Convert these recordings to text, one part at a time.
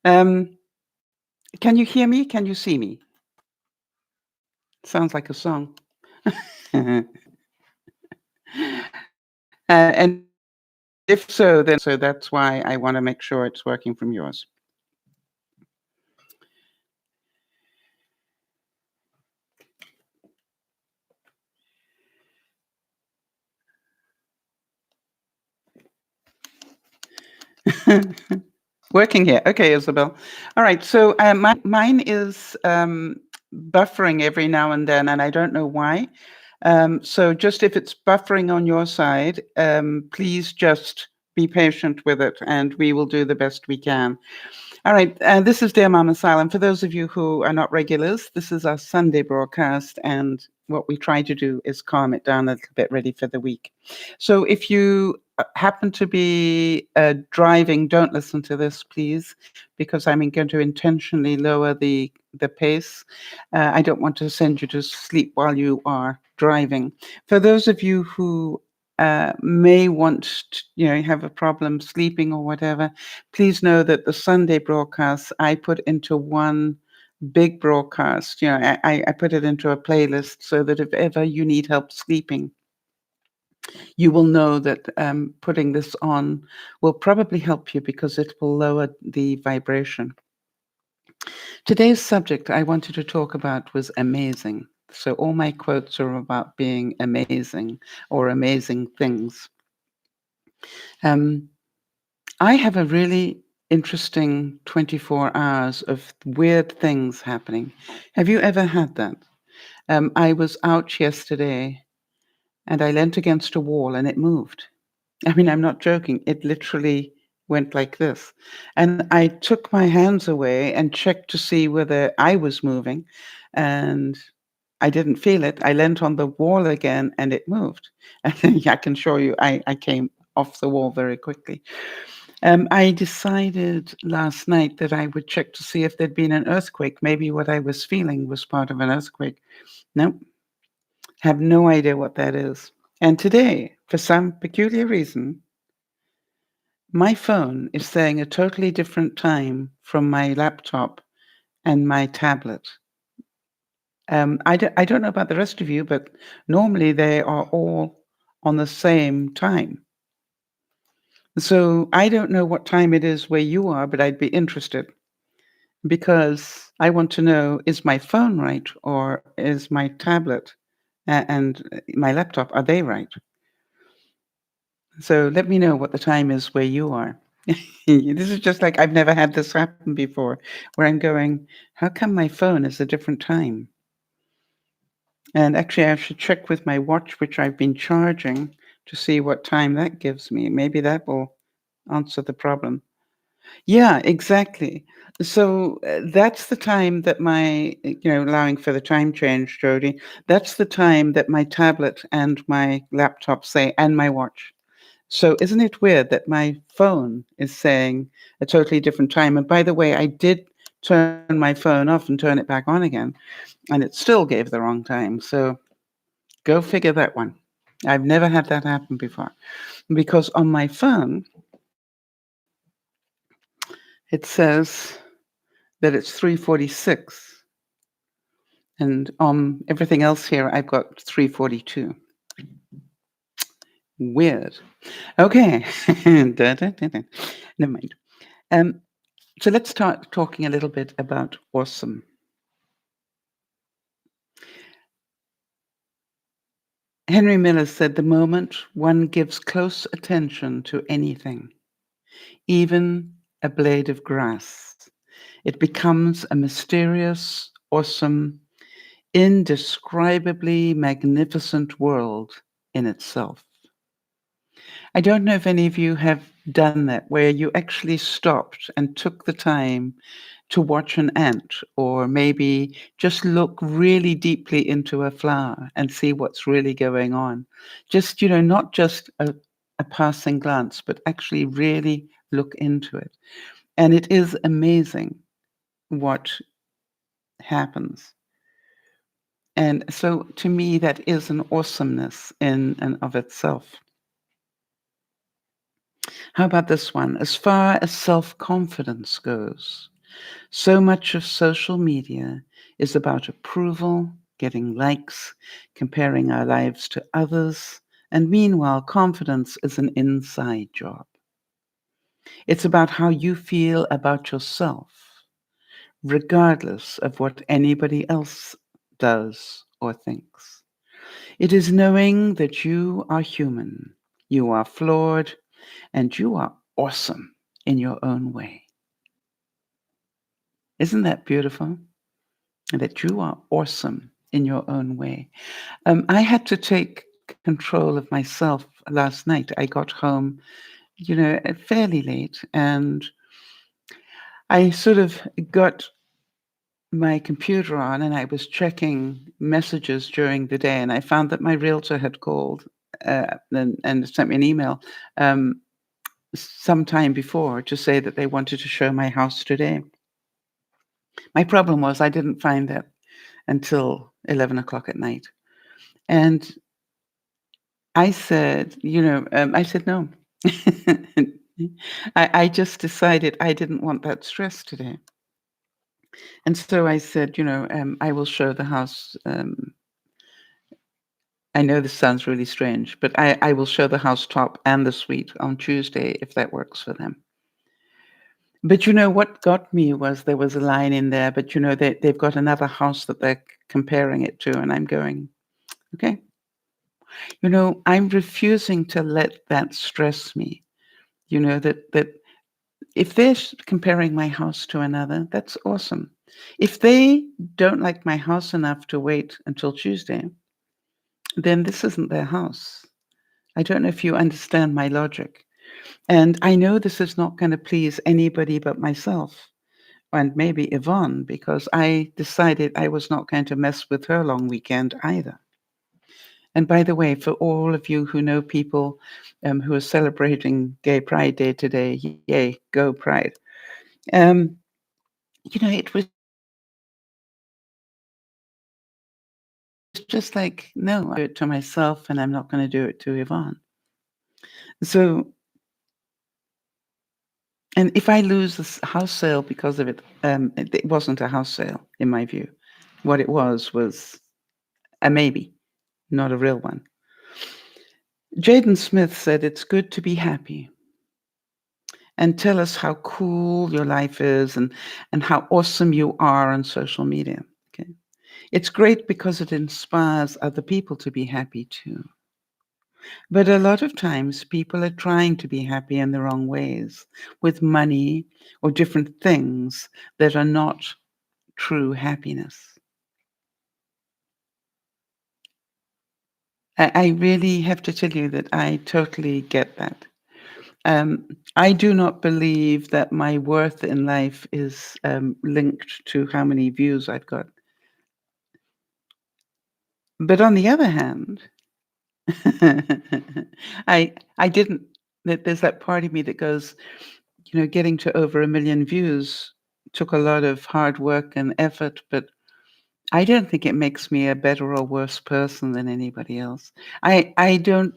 Um, can you hear me? Can you see me? Sounds like a song. And if so, then that's why I want to make sure it's working from yours. Working here. Okay, Isabel. All right. So mine is buffering every now and then, and I don't know why. So just if it's buffering on your side, please just be patient with it, and we will do the best we can. All right, this is DearMamaSal, and for those of you who are not regulars, this is our Sunday broadcast, and what we try to do is calm it down a little bit, ready for the week. So if you happen to be driving, don't listen to this, please, because I'm going to intentionally lower the pace. I don't want to send you to sleep while you are driving. For those of you who may want to, have a problem sleeping or whatever, please know that the Sunday broadcasts I put into one big broadcast. I put it into a playlist so that if ever you need help sleeping, you will know that putting this on will probably help you because it will lower the vibration. Today's subject I wanted to talk about was amazing. So all my quotes are about being amazing or amazing things. I have a really interesting 24 hours of weird things happening. Have you ever had that? I was out yesterday and I leant against a wall and it moved. I mean, I'm not joking. It literally went like this. And I took my hands away and checked to see whether I was moving, and I didn't feel it. I leant on the wall again and it moved. And I can show you, I came off the wall very quickly. I decided last night that I would check to see if there'd been an earthquake. Maybe what I was feeling was part of an earthquake. Nope, have no idea what that is. And today, for some peculiar reason, my phone is saying a totally different time from my laptop and my tablet. I don't know about the rest of you, but normally they are all on the same time. So I don't know what time it is where you are, but I'd be interested because I want to know, is my phone right or is my tablet and my laptop, are they right? So let me know what the time is where you are. This is just like I've never had this happen before, where I'm going, how come my phone is a different time? And actually, I should check with my watch, which I've been charging, to see what time that gives me. Maybe that will answer the problem. Yeah, exactly. So that's the time that allowing for the time change, Jody, that's the time that my tablet and my laptop say, and my watch. So isn't it weird that my phone is saying a totally different time? And by the way, I did turn my phone off and turn it back on again, and it still gave the wrong time. So go figure that one. I've never had that happen before because on my phone, it says that it's 3:46. And on everything else here, I've got 3:42. Weird. Okay. Da, da, da, da. Never mind. So let's start talking a little bit about awesome. Henry Miller said, the moment one gives close attention to anything, even a blade of grass, it becomes a mysterious, awesome, indescribably magnificent world in itself. I don't know if any of you have done that, where you actually stopped and took the time to watch an ant, or maybe just look really deeply into a flower and see what's really going on. Just, not just a passing glance, but actually really look into it. And it is amazing what happens. And so to me, that is an awesomeness in and of itself. How about this one? As far as self-confidence goes, so much of social media is about approval, getting likes, comparing our lives to others, and meanwhile, confidence is an inside job. It's about how you feel about yourself, regardless of what anybody else does or thinks. It is knowing that you are human, you are flawed, and you are awesome in your own way. Isn't that beautiful? That you are awesome in your own way. I had to take control of myself last night. I got home, fairly late, and I sort of got my computer on and I was checking messages during the day, and I found that my realtor had called and sent me an email sometime before to say that they wanted to show my house today. My problem was I didn't find that until 11 o'clock at night. And I said no. I just decided I didn't want that stress today. And so I said, I will show the house. I know this sounds really strange, but I will show the house top and the suite on Tuesday if that works for them. But what got me was there was a line in there, but they've got another house that they're comparing it to, and I'm going, okay, I'm refusing to let that stress me. That if they're comparing my house to another, that's awesome. If they don't like my house enough to wait until Tuesday, then this isn't their house. I don't know if you understand my logic. And I know this is not going to please anybody but myself and maybe Yvonne, because I decided I was not going to mess with her long weekend either. And by the way, for all of you who know people who are celebrating Gay Pride Day today, yay, go Pride. Um, it was just like, no, I do it to myself and I'm not going to do it to Yvonne. So, and if I lose this house sale because of it, it wasn't a house sale in my view. What it was a maybe, not a real one. Jaden Smith said, it's good to be happy and tell us how cool your life is and how awesome you are on social media. Okay. It's great because it inspires other people to be happy too. But a lot of times people are trying to be happy in the wrong ways with money or different things that are not true happiness. I really have to tell you that I totally get that. I do not believe that my worth in life is linked to how many views I've got. But on the other hand, I didn't. There's that part of me that goes, getting to over 1 million views took a lot of hard work and effort, but I don't think it makes me a better or worse person than anybody else. I don't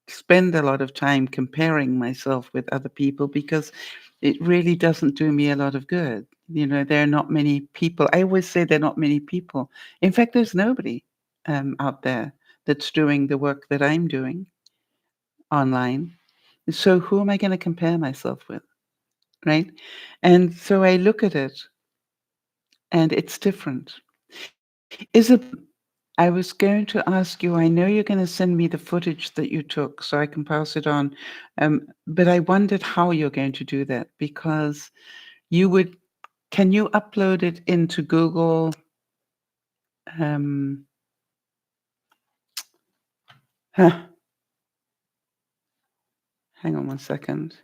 spend a lot of time comparing myself with other people because it really doesn't do me a lot of good. There are not many people. I always say there are not many people. In fact, there's nobody out there that's doing the work that I'm doing online. So who am I going to compare myself with? Right. And so I look at it and it's different. Isabel, I was going to ask you, I know you're going to send me the footage that you took so I can pass it on. But I wondered how you're going to do that because can you upload it into Google? Um, huh, hang on one second.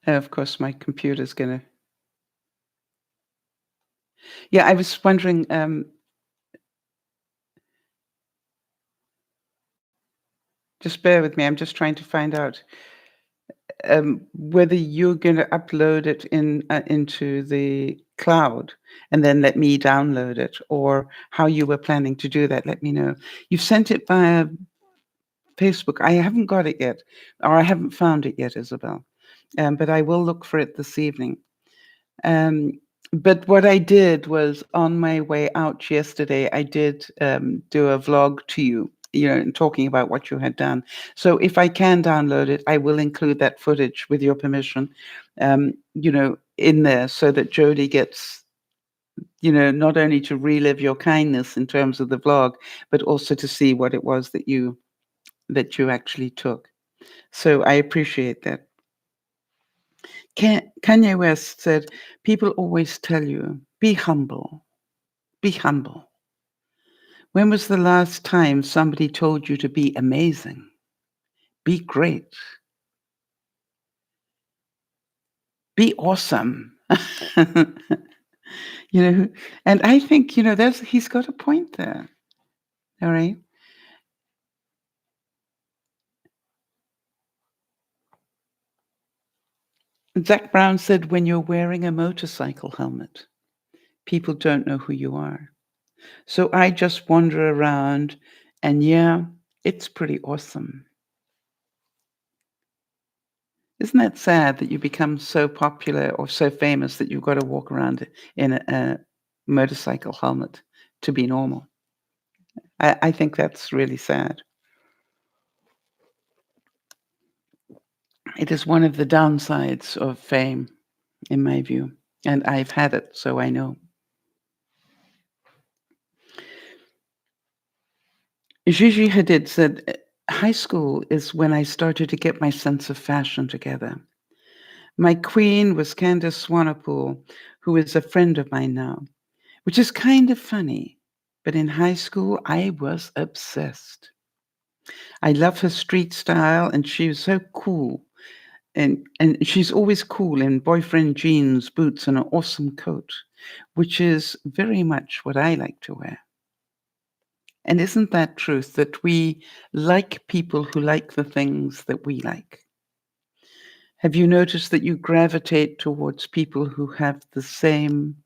Of course, my computer's going to. Yeah, I was wondering, just bear with me. I'm just trying to find out whether you're going to upload it into the cloud and then let me download it, or how you were planning to do that, let me know. You've sent it via Facebook. I haven't got it yet, or I haven't found it yet, Isabel. But I will look for it this evening. Um, but what I did was on my way out yesterday, I did do a vlog to you, and talking about what you had done. So if I can download it, I will include that footage with your permission, in there so that Jody gets, not only to relive your kindness in terms of the vlog, but also to see what it was that you actually took. So I appreciate that. Kanye West said, "People always tell you, be humble, be humble. When was the last time somebody told you to be amazing, be great, be awesome?" you know, and I think, he's got a point there. All right. Zach Brown said, when you're wearing a motorcycle helmet, people don't know who you are. So I just wander around, and yeah, it's pretty awesome. Isn't that sad that you become so popular or so famous that you've got to walk around in a motorcycle helmet to be normal? I think that's really sad. It is one of the downsides of fame, in my view, and I've had it, so I know. Gigi Hadid said, high school is when I started to get my sense of fashion together. My queen was Candace Swanepoel, who is a friend of mine now, which is kind of funny. But in high school, I was obsessed. I love her street style, and she was so cool. And she's always cool in boyfriend jeans, boots, and an awesome coat, which is very much what I like to wear. And isn't that truth that we like people who like the things that we like? Have you noticed that you gravitate towards people who have the same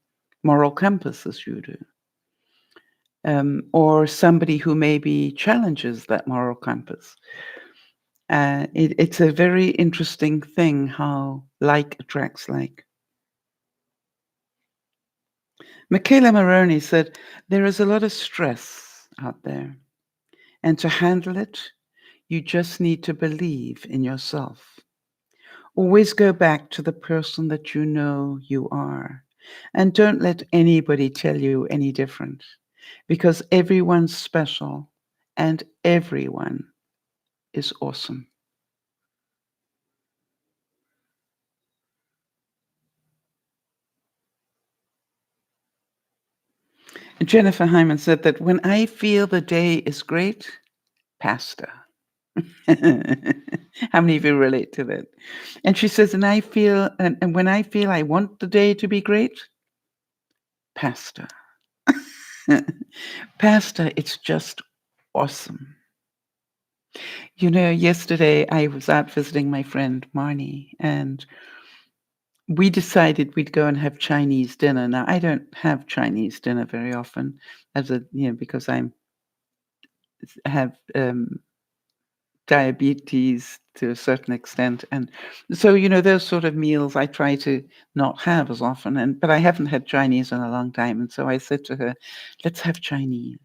moral compass as you do? Or somebody who maybe challenges that moral compass? It's a very interesting thing how like attracts like. Michaela Maroney said, there is a lot of stress out there, and to handle it, you just need to believe in yourself. Always go back to the person that you know you are, and don't let anybody tell you any different, because everyone's special and everyone is awesome. Jennifer Hyman said that when I feel the day is great, pasta. How many of you relate to that? And she says, and when I feel I want the day to be great, pasta. Pasta, it's just awesome. Yesterday I was out visiting my friend Marnie, and we decided we'd go and have Chinese dinner. Now, I don't have Chinese dinner very often, because I have diabetes to a certain extent, and so those sort of meals I try to not have as often. But I haven't had Chinese in a long time, and so I said to her, "Let's have Chinese."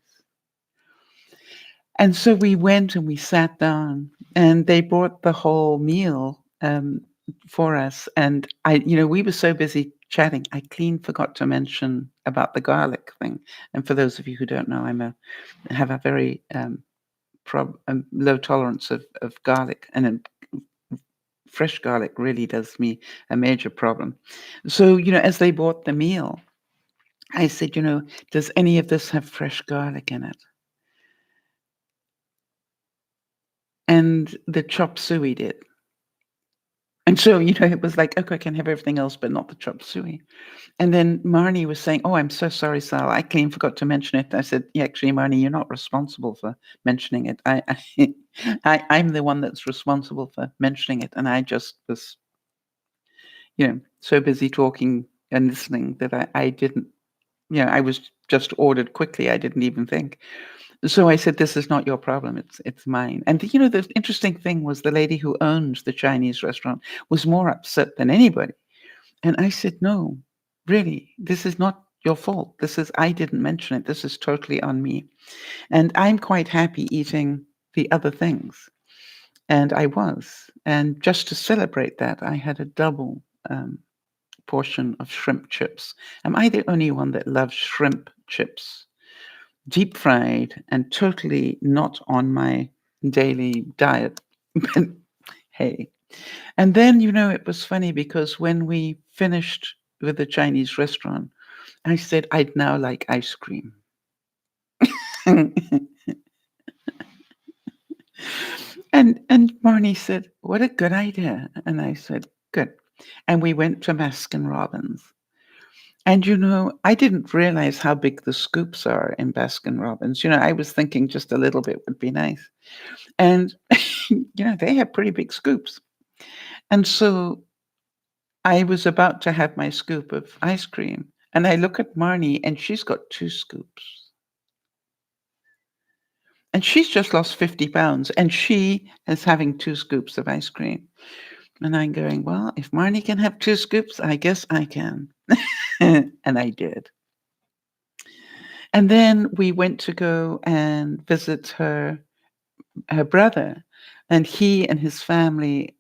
And so we went and we sat down, and they brought the whole meal for us. And we were so busy chatting, I clean forgot to mention about the garlic thing. And for those of you who don't know, have a very low tolerance of garlic, and fresh garlic really does me a major problem. So as they bought the meal, I said, does any of this have fresh garlic in it? And the chop suey did. And so, it was like, okay, I can have everything else, but not the chop suey. And then Marnie was saying, "Oh, I'm so sorry, Sal. I clean forgot to mention it." I said, "Yeah, actually, Marnie, you're not responsible for mentioning it. I'm the one that's responsible for mentioning it, and I just was, so busy talking and listening that I didn't, I was just ordered quickly. I didn't even think. So I said, "This is not your problem. It's mine." And the interesting thing was the lady who owned the Chinese restaurant was more upset than anybody. And I said, "No, really, this is not your fault. I didn't mention it. This is totally on me. And I'm quite happy eating the other things." And I was. And just to celebrate that, I had a double portion of shrimp chips. Am I the only one that loves shrimp chips? Deep fried and totally not on my daily diet. But hey. And then, it was funny because when we finished with the Chinese restaurant, I said I'd now like ice cream. And Marnie said, "What a good idea." And I said, "Good." And we went to Baskin Robbins. And I didn't realize how big the scoops are in Baskin Robbins. I was thinking just a little bit would be nice. And they have pretty big scoops. And so I was about to have my scoop of ice cream, and I look at Marnie, and she's got 2 scoops. And she's just lost 50 pounds, and she is having 2 scoops of ice cream. And I'm going, "Well, if Marnie can have 2 scoops, I guess I can." And I did. And then we went to go and visit her brother, and he and his family,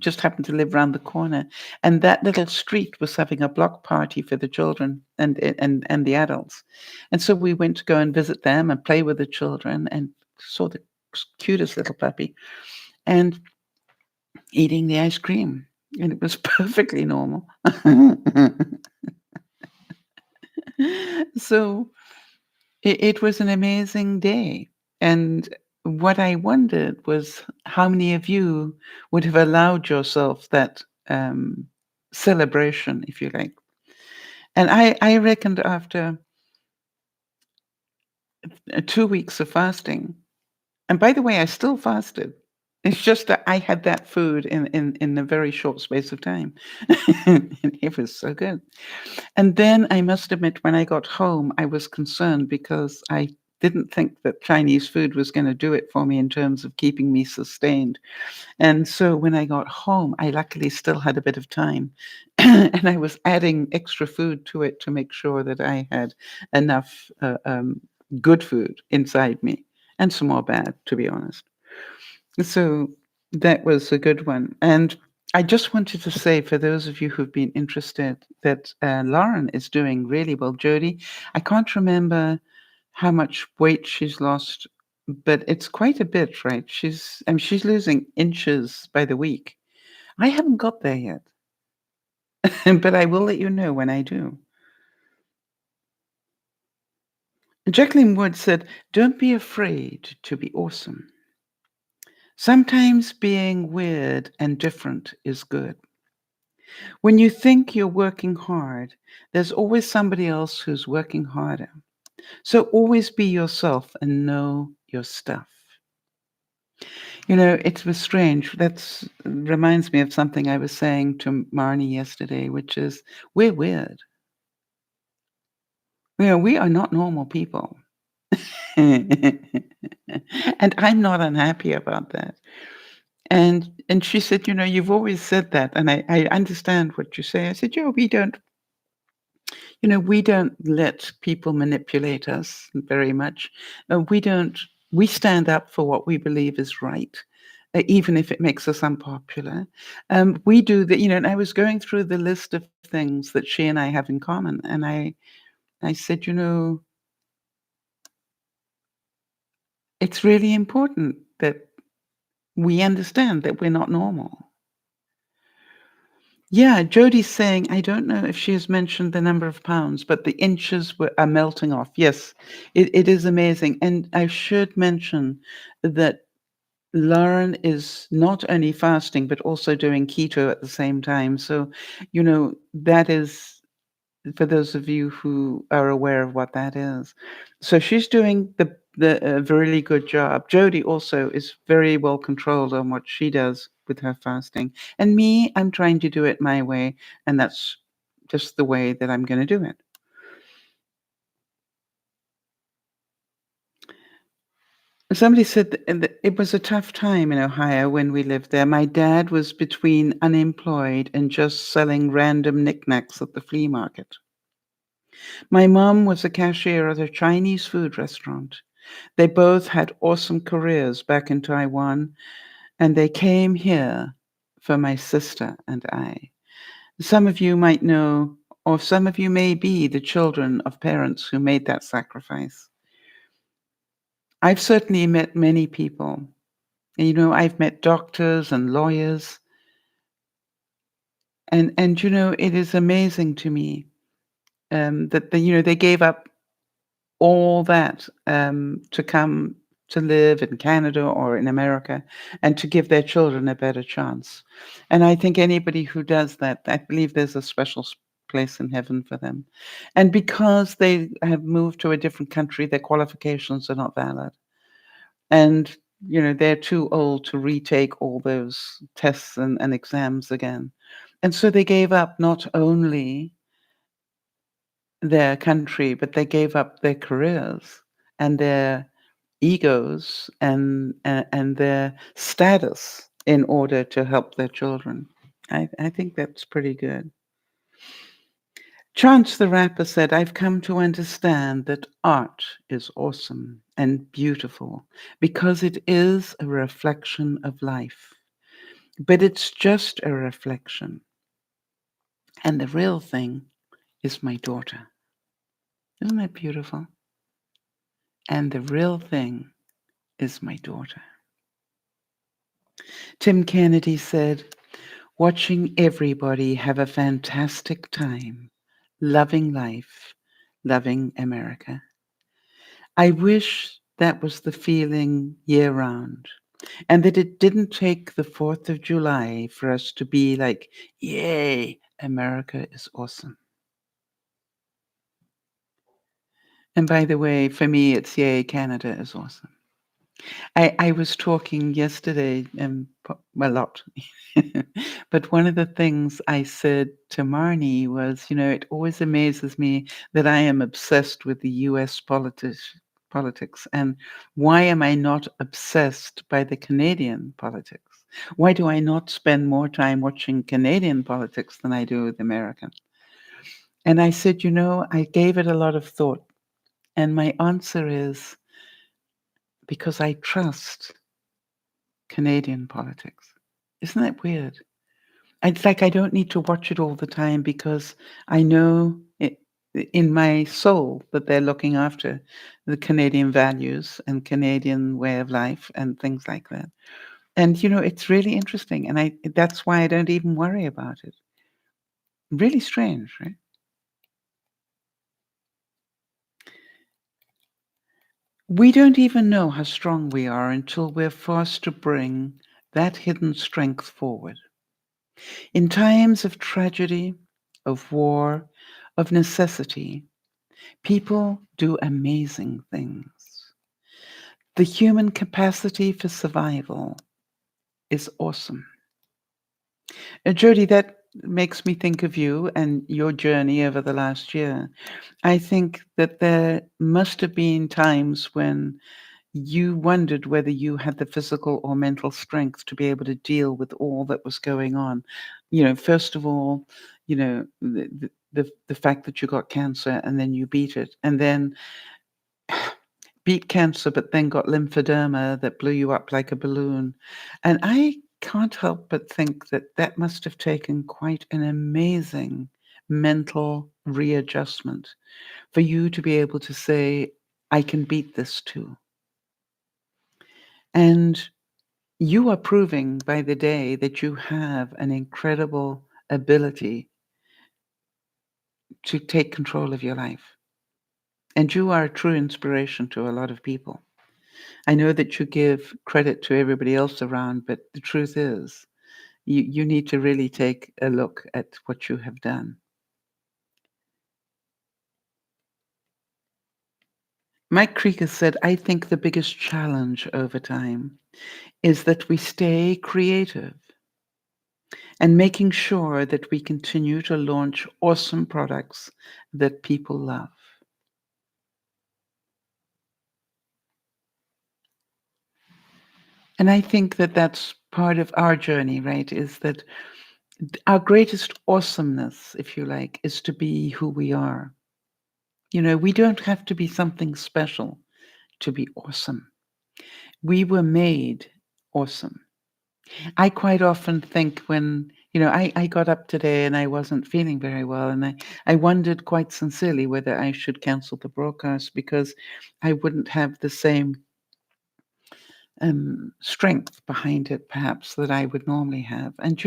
just happened to live around the corner, and that little street was having a block party for the children and the adults. And so we went to go and visit them and play with the children and saw the cutest little puppy and eating the ice cream, and it was perfectly normal. So it was an amazing day. And what I wondered was how many of you would have allowed yourself that celebration, if you like. And I reckoned after 2 weeks of fasting, and by the way, I still fasted. It's just that I had that food in a very short space of time. And it was so good. And then I must admit, when I got home, I was concerned because I didn't think that Chinese food was going to do it for me in terms of keeping me sustained. And so when I got home, I luckily still had a bit of time. And I was adding extra food to it to make sure that I had enough good food inside me and some more bad, to be honest. So that was a good one. And I just wanted to say, for those of you who've been interested, that Lauren is doing really well. Jody, I can't remember how much weight she's lost, but it's quite a bit, right? She's losing inches by the week. I haven't got there yet, but I will let you know when I do. Jacqueline Wood said, "Don't be afraid to be awesome. Sometimes being weird and different is good. When you think you're working hard, there's always somebody else who's working harder. So always be yourself and know your stuff." It was strange. That reminds me of something I was saying to Marnie yesterday, which is we're weird. We are not normal people. And I'm not unhappy about that. And she said, "You've always said that, and I understand what you say." I said, "Yeah, we don't let people manipulate us very much. We don't. We stand up for what we believe is right, even if it makes us unpopular. We do that. And I was going through the list of things that she and I have in common, and I said, it's really important that we understand that we're not normal. Yeah, Jodie's saying, I don't know if she has mentioned the number of pounds, but the inches are melting off. Yes, it is amazing. And I should mention that Lauren is not only fasting, but also doing keto at the same time. So, that is for those of you who are aware of what that is. So she's doing the really good job. Jody also is very well controlled on what she does with her fasting. And me, I'm trying to do it my way, and that's just the way that I'm gonna do it. Somebody said that it was a tough time in Ohio when we lived there. My dad was between unemployed and just selling random knickknacks at the flea market. My mom was a cashier at a Chinese food restaurant. They both had awesome careers back in Taiwan, and they came here for my sister and I. Some of you might know, or some of you may be the children of parents who made that sacrifice. I've certainly met many people. I've met doctors and lawyers, and it is amazing to me that they gave up all that to come to live in Canada or in America and to give their children a better chance. And I think anybody who does that, I believe there's a special place in heaven for them. And because they have moved to a different country, their qualifications are not valid. And they're too old to retake all those tests and exams again. And so they gave up not only their country, but they gave up their careers and their egos and their status in order to help their children. I think that's pretty good. Chance the Rapper said, I've come to understand that art is awesome and beautiful because it is a reflection of life. But it's just a reflection. And the real thing is my daughter. Isn't that beautiful? And the real thing is my daughter. Tim Kennedy said, watching everybody have a fantastic time, loving life, loving America. I wish that was the feeling year round, and that it didn't take the 4th of July for us to be like, yay, America is awesome. And by the way, for me, it's yay, Canada is awesome. I was talking yesterday, a lot, but one of the things I said to Marnie was, it always amazes me that I am obsessed with the U.S. politics, and why am I not obsessed by the Canadian politics? Why do I not spend more time watching Canadian politics than I do with American? And I said, I gave it a lot of thought, and my answer is because I trust Canadian politics. Isn't that weird? It's like I don't need to watch it all the time because I know it, in my soul that they're looking after the Canadian values and Canadian way of life and things like that. And it's really interesting, and that's why I don't even worry about it. Really strange, right? We don't even know how strong we are until we're forced to bring that hidden strength forward. In times of tragedy, of war, of necessity, people do amazing things. The human capacity for survival is awesome. Jody, that makes me think of you and your journey over the last year. I think that there must have been times when you wondered whether you had the physical or mental strength to be able to deal with all that was going on. First of all, the fact that you got cancer and then you beat it, and then beat cancer, but then got lymphedema that blew you up like a balloon. And I can't help but think that that must have taken quite an amazing mental readjustment for you to be able to say, I can beat this too. And you are proving by the day that you have an incredible ability to take control of your life. And you are a true inspiration to a lot of people. I know that you give credit to everybody else around, but the truth is, you need to really take a look at what you have done. Mike Krieger said, I think the biggest challenge over time is that we stay creative and making sure that we continue to launch awesome products that people love. And I think that that's part of our journey, right? Is that our greatest awesomeness, if you like, is to be who we are. We don't have to be something special to be awesome. We were made awesome. I quite often think when, I got up today and I wasn't feeling very well, and I wondered quite sincerely whether I should cancel the broadcast because I wouldn't have the same strength behind it, perhaps, that I would normally have. And,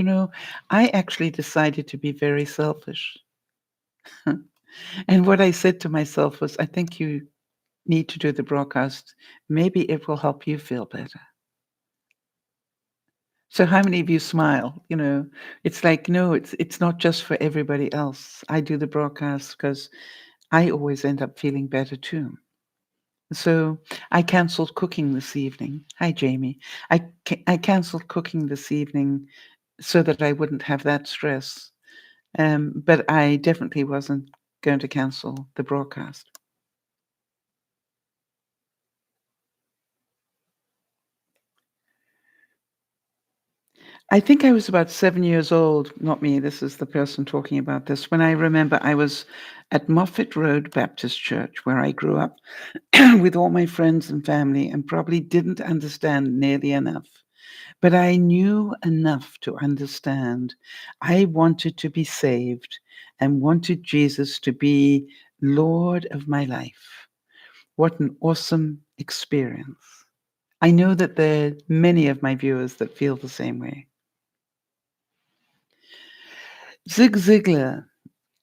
I actually decided to be very selfish. And what I said to myself was, I think you need to do the broadcast. Maybe it will help you feel better. So how many of you smile? It's like, no, it's not just for everybody else. I do the broadcast because I always end up feeling better too. So I canceled cooking this evening. Hi, Jamie. I canceled cooking this evening so that I wouldn't have that stress. But I definitely wasn't going to cancel the broadcast. I think I was about 7 years old, not me, this is the person talking about this, when I remember I was at Moffat Road Baptist Church, where I grew up with all my friends and family, and probably didn't understand nearly enough. But I knew enough to understand. I wanted to be saved and wanted Jesus to be Lord of my life. What an awesome experience. I know that there are many of my viewers that feel the same way. Zig Ziglar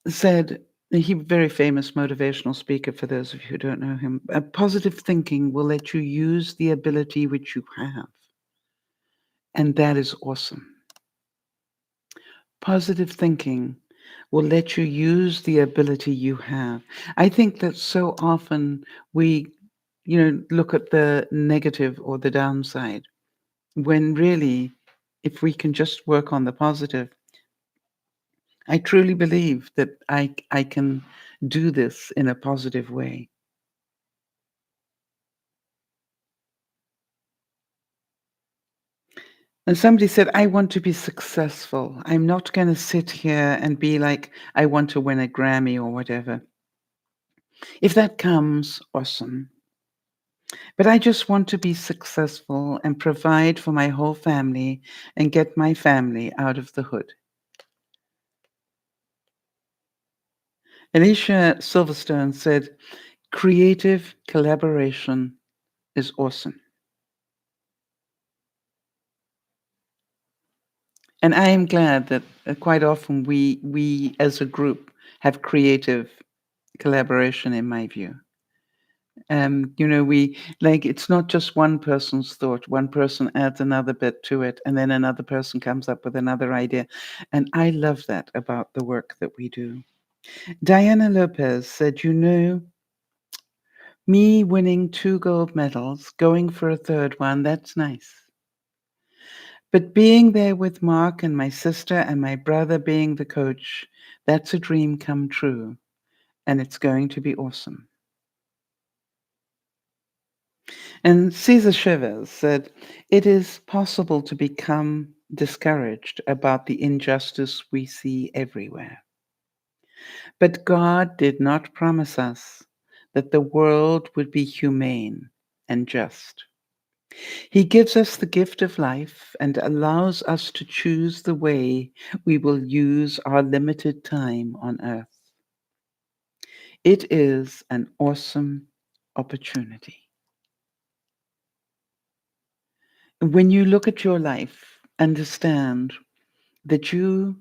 said, he very famous motivational speaker for those of you who don't know him, positive thinking will let you use the ability which you have. And that is awesome. Positive thinking will let you use the ability you have. I think that so often we, look at the negative or the downside, when really, if we can just work on the positive, I truly believe that I can do this in a positive way. And somebody said, I want to be successful. I'm not going to sit here and be like, I want to win a Grammy or whatever. If that comes, awesome. But I just want to be successful and provide for my whole family and get my family out of the hood. Alicia Silverstone said, creative collaboration is awesome. And I am glad that quite often we as a group have creative collaboration, in my view. We like it's not just one person's thought. One person adds another bit to it, and then another person comes up with another idea. And I love that about the work that we do. Diana Lopez said, me winning 2 gold medals, going for a third one, that's nice. But being there with Mark and my sister and my brother being the coach, that's a dream come true. And it's going to be awesome. And Cesar Chavez said, it is possible to become discouraged about the injustice we see everywhere. But God did not promise us that the world would be humane and just. He gives us the gift of life and allows us to choose the way we will use our limited time on earth. It is an awesome opportunity. When you look at your life, understand that you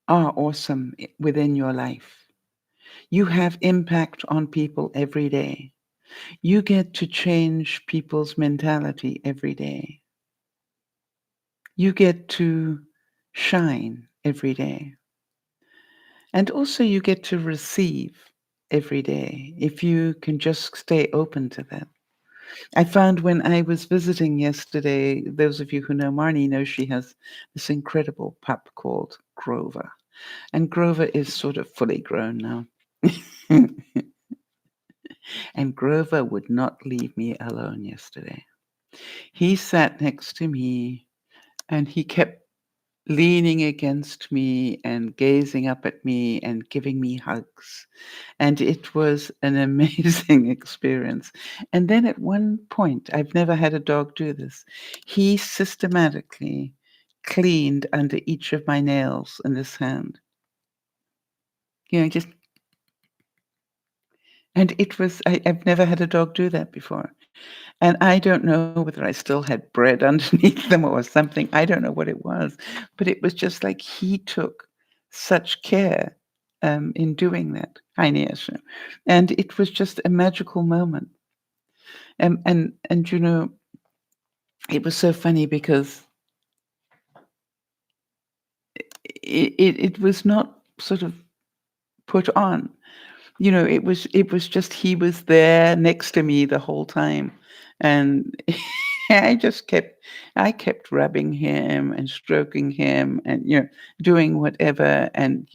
are awesome within your life. You have impact on people every day. You get to change people's mentality every day. You get to shine every day. And also you get to receive every day if you can just stay open to that. I found when I was visiting yesterday, those of you who know Marnie know she has this incredible pup called Grover. And Grover is sort of fully grown now. And Grover would not leave me alone yesterday. He sat next to me and he kept leaning against me and gazing up at me and giving me hugs. And it was an amazing experience. And then at one point, I've never had a dog do this, he systematically cleaned under each of my nails in his hand. Just, and it was, I've never had a dog do that before. And I don't know whether I still had bread underneath them or something. I don't know what it was, but it was just like he took such care in doing that. Hi, Nyasha. And it was just a magical moment. And it was so funny because it was not sort of put on. It was just he was there next to me the whole time, and I kept rubbing him and stroking him and doing whatever, and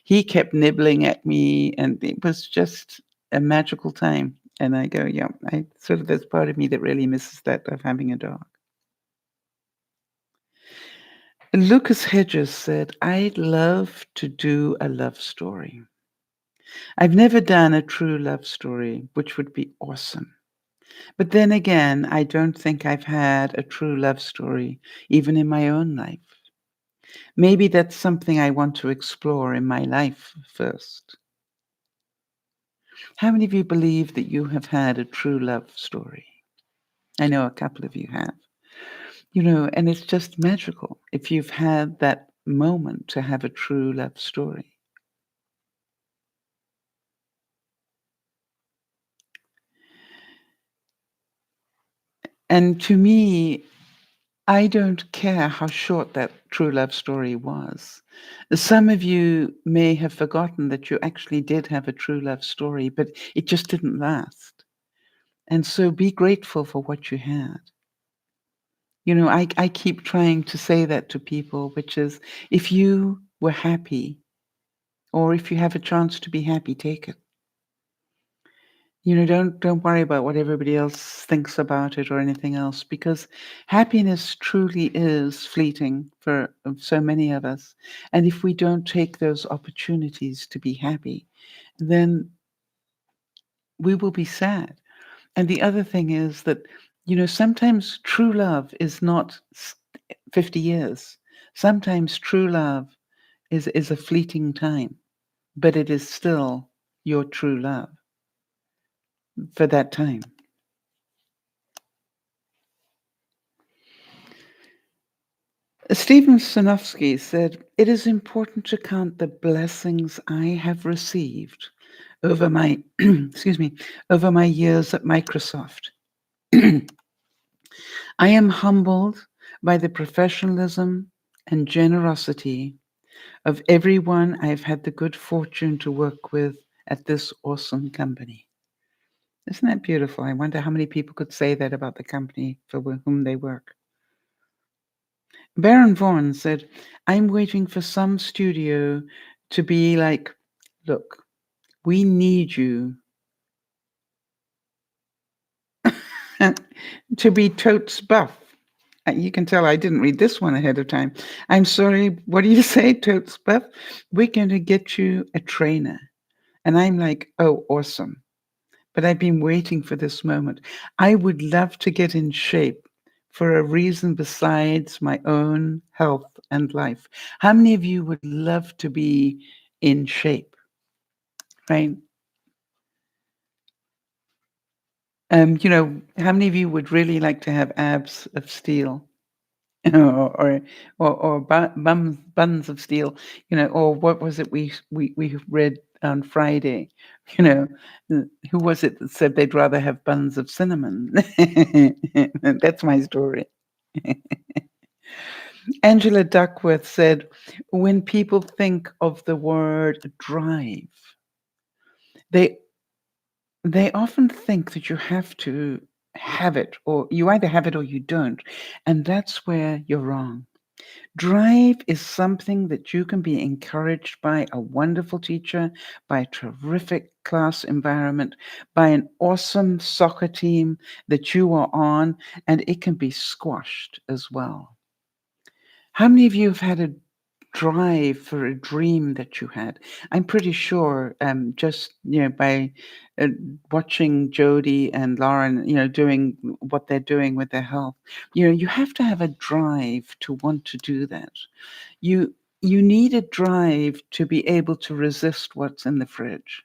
he kept nibbling at me, and it was just a magical time. And I go, yeah, I sort of there's part of me that really misses that of having a dog. Lucas Hedges said, I'd love to do a love story. I've never done a true love story, which would be awesome. But then again, I don't think I've had a true love story even in my own life. Maybe that's something I want to explore in my life first. How many of you believe that you have had a true love story? I know a couple of you have. And it's just magical if you've had that moment to have a true love story. And to me, I don't care how short that true love story was. Some of you may have forgotten that you actually did have a true love story, but it just didn't last. And so be grateful for what you had. I keep trying to say that to people, which is if you were happy, or if you have a chance to be happy, take it. Don't worry about what everybody else thinks about it or anything else, because happiness truly is fleeting for so many of us. And if we don't take those opportunities to be happy, then we will be sad. And the other thing is that, sometimes true love is not 50 years. Sometimes true love is a fleeting time, but it is still your true love for that time. Stephen Sinofsky said, it is important to count the blessings I have received over my excuse me, over my years at Microsoft. I am humbled by the professionalism and generosity of everyone I've had the good fortune to work with at this awesome company. Isn't that beautiful? I wonder how many people could say that about the company for whom they work. Baron Vaughn said, I'm waiting for some studio to be like, look, we need you to be totes buff. You can tell I didn't read this one ahead of time. I'm sorry, what do you say, totes buff? We're going to get you a trainer. And I'm like, oh, awesome. But I've been waiting for this moment. I would love to get in shape for a reason besides my own health and life. How many of you would love to be in shape, right? How many of you would really like to have abs of steel? or buns of steel, or what was it we read on Friday? You know, who was it that said they'd rather have buns of cinnamon? That's my story. Angela Duckworth said, when people think of the word drive, they they often think that you have to have it, or you either have it or you don't. And that's where you're wrong. Drive is something that you can be encouraged by a wonderful teacher, by a terrific class environment, by an awesome soccer team that you are on, and it can be squashed as well. How many of you have had a drive for a dream that you had? I'm pretty sure, just by uh, watching Jody and Lauren, doing what they're doing with their health, you have to have a drive to want to do that. You you need a drive to be able to resist what's in the fridge,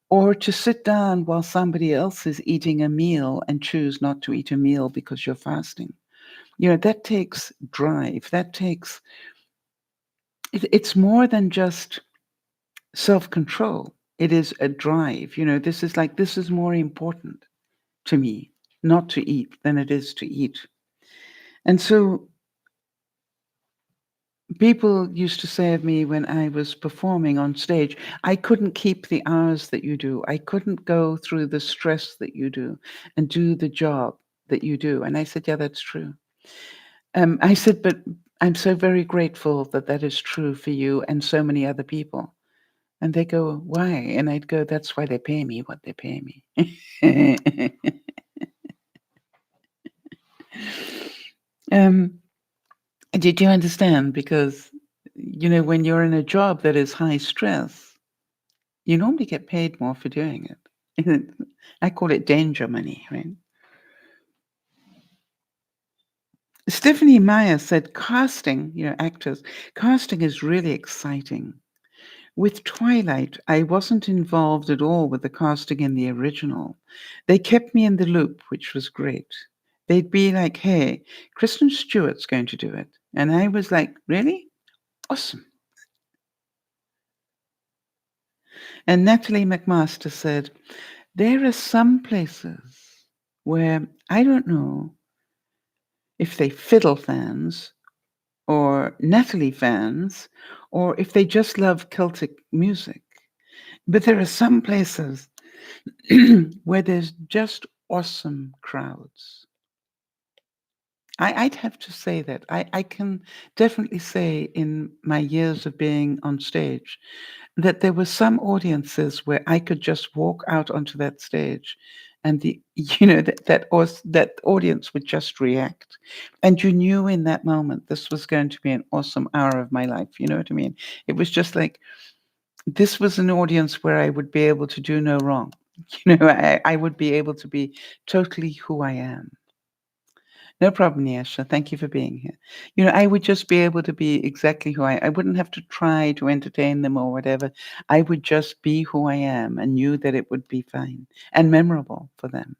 or to sit down while somebody else is eating a meal and choose not to eat a meal because you're fasting. That takes drive. That takes it's more than just self-control. It is a drive. This is more important to me not to eat than it is to eat. And so people used to say of me when I was performing on stage, I couldn't keep the hours that you do. I couldn't go through the stress that you do and do the job that you do. And I said, yeah, that's true. I said, but I'm so very grateful that that is true for you and so many other people. And they go, why? And I'd go, that's why they pay me what they pay me. um, did you understand? Because, when you're in a job that is high stress, you normally get paid more for doing it. I call it danger money, right? Stephanie Meyer said casting, actors, casting is really exciting. With Twilight, I wasn't involved at all with the casting in the original. They kept me in the loop, which was great. They'd be like, hey, Kristen Stewart's going to do it. And I was like, really? Awesome. And Natalie McMaster said, there are some places where I don't know if they fiddle fans or Natalie fans or if they just love Celtic music. But there are some places where there's just awesome crowds. I'd have to say that. I can definitely say in my years of being on stage that there were some audiences where I could just walk out onto that stage and that audience would just react. And you knew in that moment this was going to be an awesome hour of my life. You know what I mean? It was just like this was an audience where I would be able to do no wrong. I would be able to be totally who I am. No problem, Yasha. Thank you for being here. I would just be able to be exactly who I wouldn't have to try to entertain them or whatever. I would just be who I am and knew that it would be fine and memorable for them.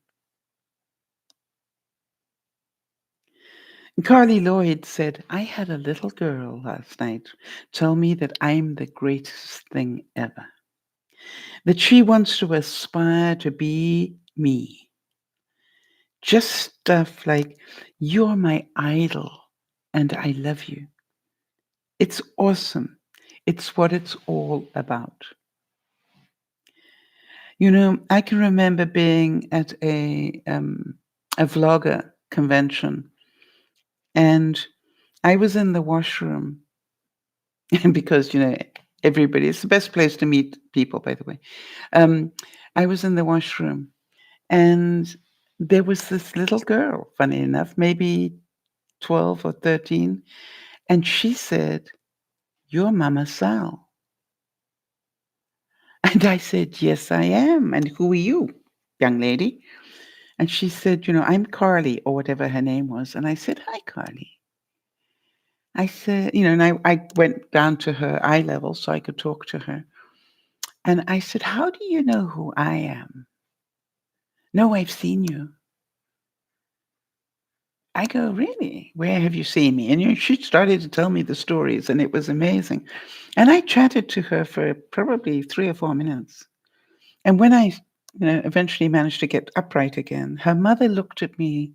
Carly Lloyd said, I had a little girl last night tell me that I'm the greatest thing ever, that she wants to aspire to be me. Just stuff like, you're my idol and I love you. It's awesome. It's what it's all about. I can remember being at a vlogger convention, and I was in the washroom because everybody. It's the best place to meet people, by the way. I was in the washroom, and there was this little girl. Funny enough, maybe 12 or 13, and she said, "You're Mama Sal." And I said, "Yes, I am. And who are you, young lady?" And she said, "I'm Carly," or whatever her name was. And I said, "Hi, Carly." I said, and I went down to her eye level so I could talk to her. And I said, "How do you know who I am?" "No, I've seen you." I go, "Really? Where have you seen me?" And she started to tell me the stories, and it was amazing. And I chatted to her for probably 3 or 4 minutes. And when I, eventually managed to get upright again, her mother looked at me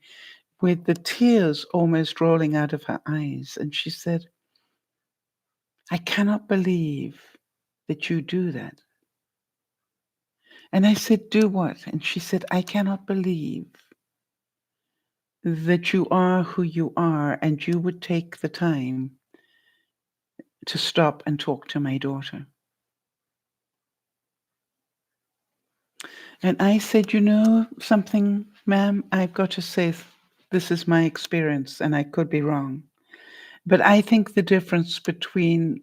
with the tears almost rolling out of her eyes. And she said, "I cannot believe that you do that." And I said, "Do what?" And she said, "I cannot believe that you are who you are, and you would take the time to stop and talk to my daughter. And I said, you know something, ma'am, I've got to say, this is my experience, and I could be wrong. But I think the difference between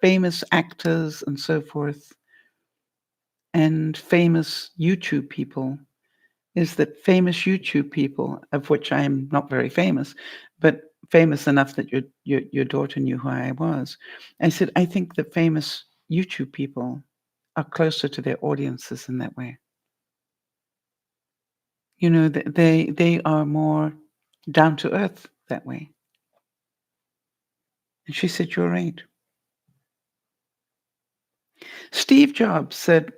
famous actors and so forth and famous YouTube people is that famous YouTube people, of which I am not very famous, but famous enough that your daughter knew who I was. I said, I think the famous YouTube people are closer to their audiences in that way. You know, they are more down to earth that way. And she said, you're right. Steve Jobs said,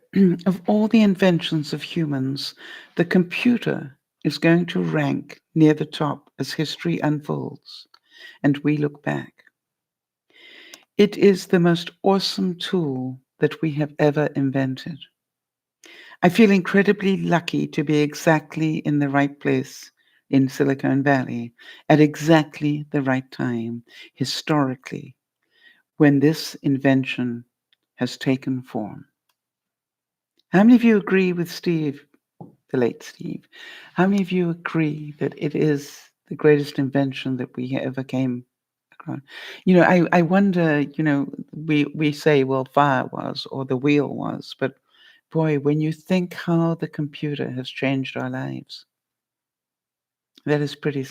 of all the inventions of humans, the computer is going to rank near the top as history unfolds and we look back. It is the most awesome tool that we have ever invented. I feel incredibly lucky to be exactly in the right place in Silicon Valley at exactly the right time, historically, when this invention has taken form. How many of you agree with Steve, the late Steve? How many of you agree that it is the greatest invention that we ever came across? You know, I wonder, you know, we say, well, fire was or the wheel was, but boy, when you think how the computer has changed our lives, that is pretty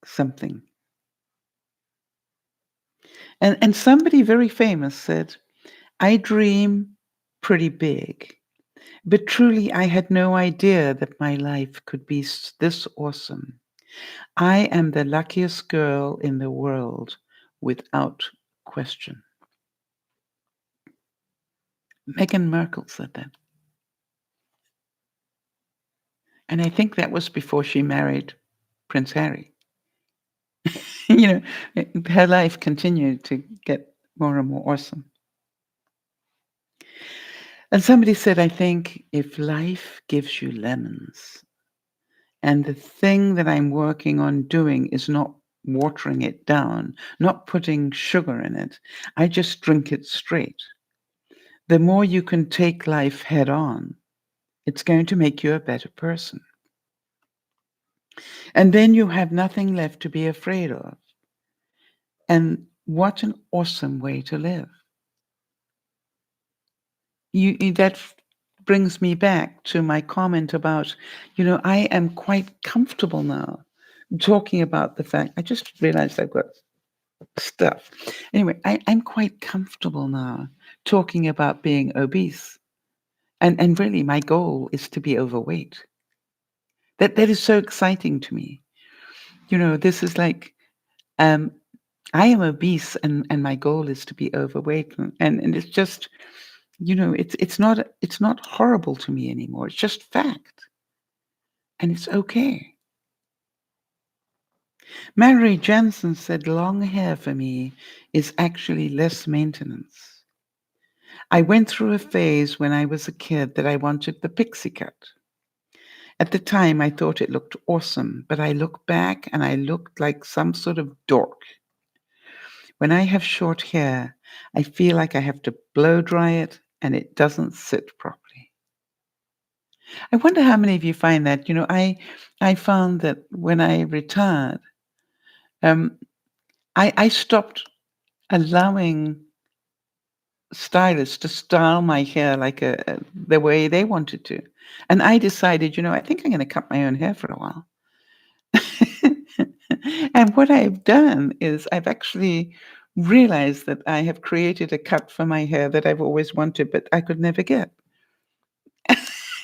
something. And somebody very famous said, I dream pretty big. But truly, I had no idea that my life could be this awesome. I am the luckiest girl in the world, without question. Meghan Markle said that. And I think that was before she married Prince Harry. You know, her life continued to get more and more awesome. And somebody said, I think if life gives you lemons, and the thing that I'm working on doing is not watering it down, not putting sugar in it. I just drink it straight. The more you can take life head on, it's going to make you a better person. And then you have nothing left to be afraid of. And what an awesome way to live. That brings me back to my comment about, you know, I am quite comfortable now talking about the fact, I just realized I've got stuff. Anyway, I'm quite comfortable now talking about being obese. And really my goal is to be overweight. That is so exciting to me. You know, this is like um I am obese and my goal is to be overweight and it's just, you know, it's not horrible to me anymore. It's just fact. And it's okay. Mary Jensen said long hair for me is actually less maintenance. I went through a phase when I was a kid that I wanted the pixie cut. At the time, I thought it looked awesome, but I look back and I looked like some sort of dork. When I have short hair, I feel like I have to blow dry it and it doesn't sit properly. I wonder how many of you find that. You know, I found that when I retired, um, I stopped allowing stylists to style my hair like the way they wanted to. And I decided, you know, I think I'm going to cut my own hair for a while. And what I've done is I've actually realized that I have created a cut for my hair that I've always wanted, but I could never get.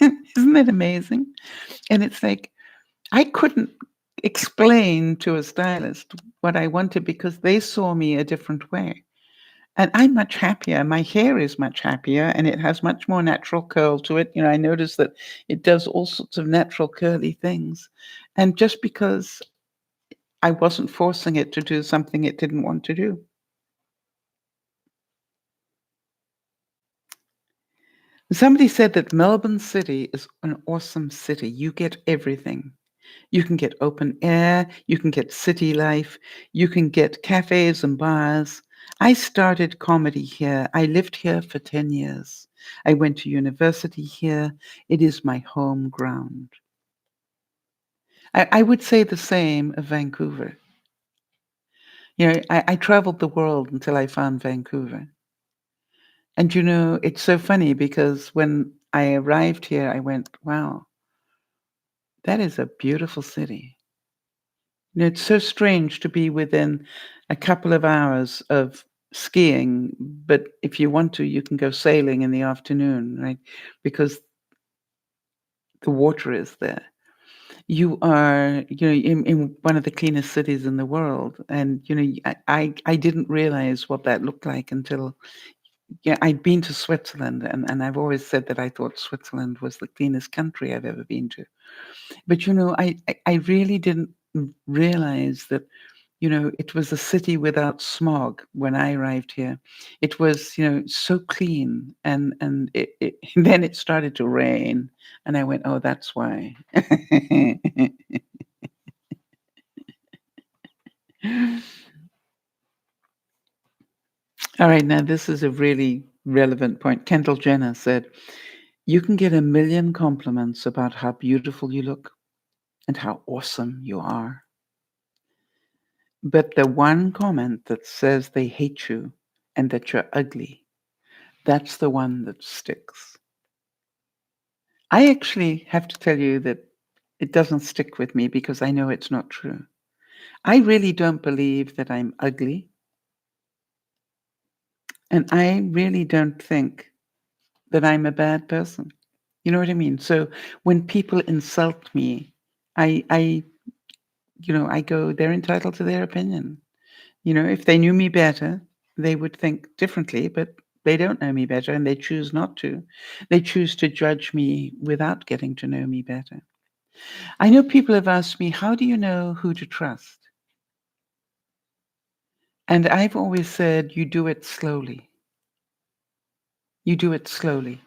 Isn't that amazing? And it's like I couldn't explain to a stylist what I wanted because they saw me a different way. And I'm much happier. My hair is much happier and it has much more natural curl to it. You know, I noticed that it does all sorts of natural curly things. And just because I wasn't forcing it to do something it didn't want to do. Somebody said that Melbourne City is an awesome city. You get everything. You can get open air, you can get city life, you can get cafes and bars. I started comedy here. I lived here for 10 years. I went to university here. It is my home ground. I would say the same of Vancouver. I traveled the world until I found Vancouver. And it's so funny because when I arrived here, I went, wow, that is a beautiful city. It's so strange to be within a couple of hours of skiing, but if you want to, you can go sailing in the afternoon, right? Because the water is there. You are, in one of the cleanest cities in the world, and I didn't realize what that looked like until I'd been to Switzerland, and I've always said that I thought Switzerland was the cleanest country I've ever been to. But I really didn't realize that it was a city without smog when I arrived here. It was, so clean, and then it started to rain, and I went, "Oh, that's why." All right, now this is a really relevant point. Kendall Jenner said, "You can get a million compliments about how beautiful you look and how awesome you are, but the one comment that says they hate you and that you're ugly, that's the one that sticks." I actually have to tell you that it doesn't stick with me because I know it's not true. I really don't believe that I'm ugly, and I really don't think that I'm a bad person. You know what I mean? So when people insult me, I I go, they're entitled to their opinion. If they knew me better, they would think differently, but they don't know me better and they choose not to. They choose to judge me without getting to know me better. I know people have asked me, how do you know who to trust? And I've always said, you do it slowly. You do it slowly.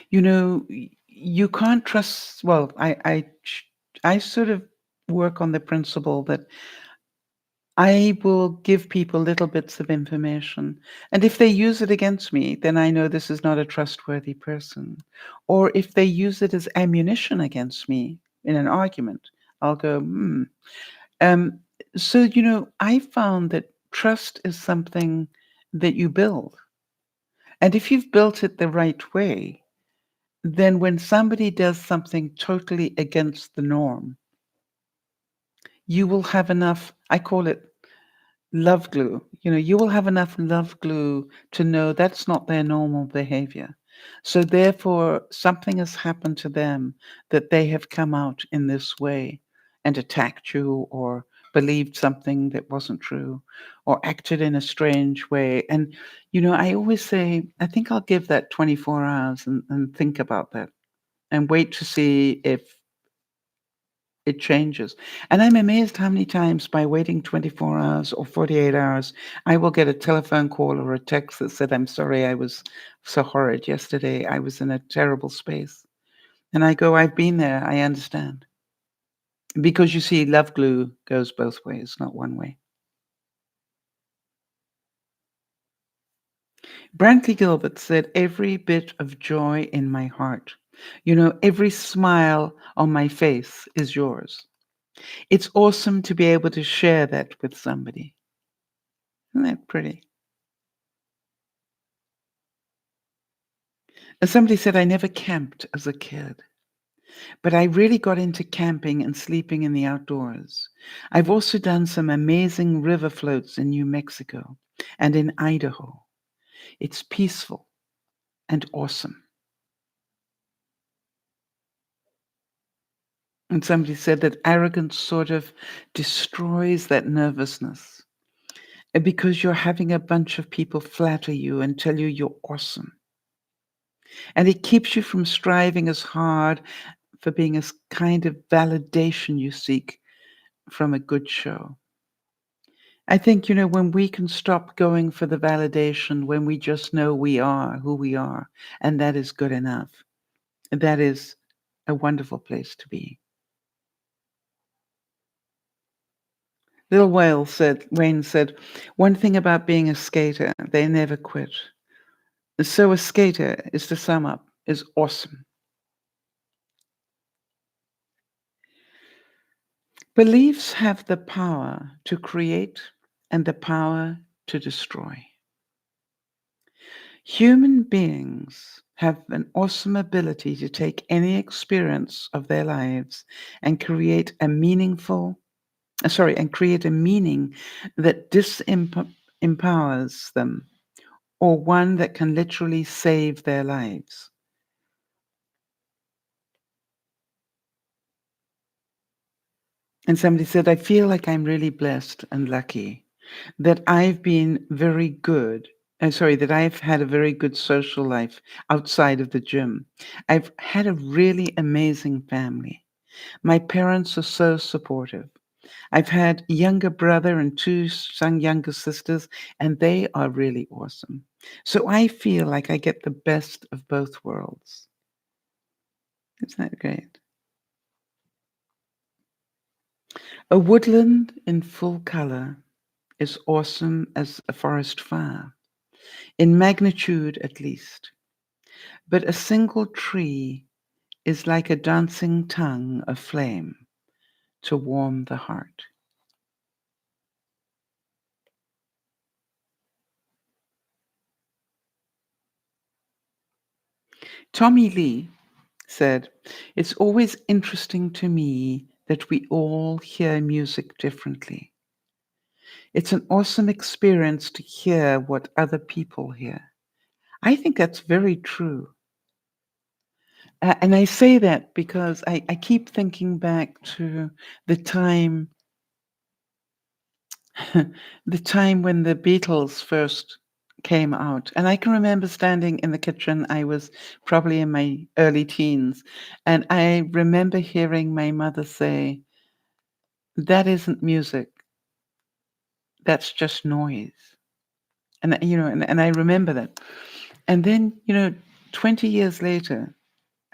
You can't trust, well, I sort of work on the principle that I will give people little bits of information. And if they use it against me, then I know this is not a trustworthy person. Or if they use it as ammunition against me in an argument, I'll go, hmm. Um, so, I found that trust is something that you build. And if you've built it the right way, then when somebody does something totally against the norm, you will have enough, I call it love glue. You will have enough love glue to know that's not their normal behavior. So therefore, something has happened to them that they have come out in this way and attacked you or believed something that wasn't true or acted in a strange way. And, I always say, I think I'll give that 24 hours and think about that and wait to see if it changes. And I'm amazed how many times by waiting 24 hours or 48 hours, I will get a telephone call or a text that said, "I'm sorry, I was so horrid yesterday. I was in a terrible space." And I go, "I've been there. I understand." Because you see, love glue goes both ways, not one way. Brantley Gilbert said, "Every bit of joy in my heart, every smile on my face is yours. It's awesome to be able to share that with somebody." Isn't that pretty? And somebody said, "I never camped as a kid, but I really got into camping and sleeping in the outdoors. I've also done some amazing river floats in New Mexico and in Idaho. It's peaceful and awesome." And somebody said that arrogance sort of destroys that nervousness because you're having a bunch of people flatter you and tell you you're awesome. And it keeps you from striving as hard for being as kind of validation you seek from a good show. I think, when we can stop going for the validation, when we just know we are who we are, and that is good enough, that is a wonderful place to be. Little Wayne said, one thing about being a skater, they never quit. So a skater is, to sum up, is awesome. Beliefs have the power to create and the power to destroy. Human beings have an awesome ability to take any experience of their lives and create a create a meaning that disempowers them, or one that can literally save their lives. And somebody said, I feel like I'm really blessed and lucky that I've been very good. That I've had a very good social life outside of the gym. I've had a really amazing family. My parents are so supportive. I've had a younger brother and two younger sisters, and they are really awesome. So I feel like I get the best of both worlds. Isn't that great? A woodland in full color is awesome as a forest fire, in magnitude at least. But a single tree is like a dancing tongue of flame to warm the heart. Tommy Lee said, it's always interesting to me that we all hear music differently. It's an awesome experience to hear what other people hear. I think that's very true. And I say that because I keep thinking back to the time the time when the Beatles first came out. And I can remember standing in the kitchen. I was probably in my early teens. And I remember hearing my mother say, that isn't music, that's just noise. And I remember that. And then, 20 years later,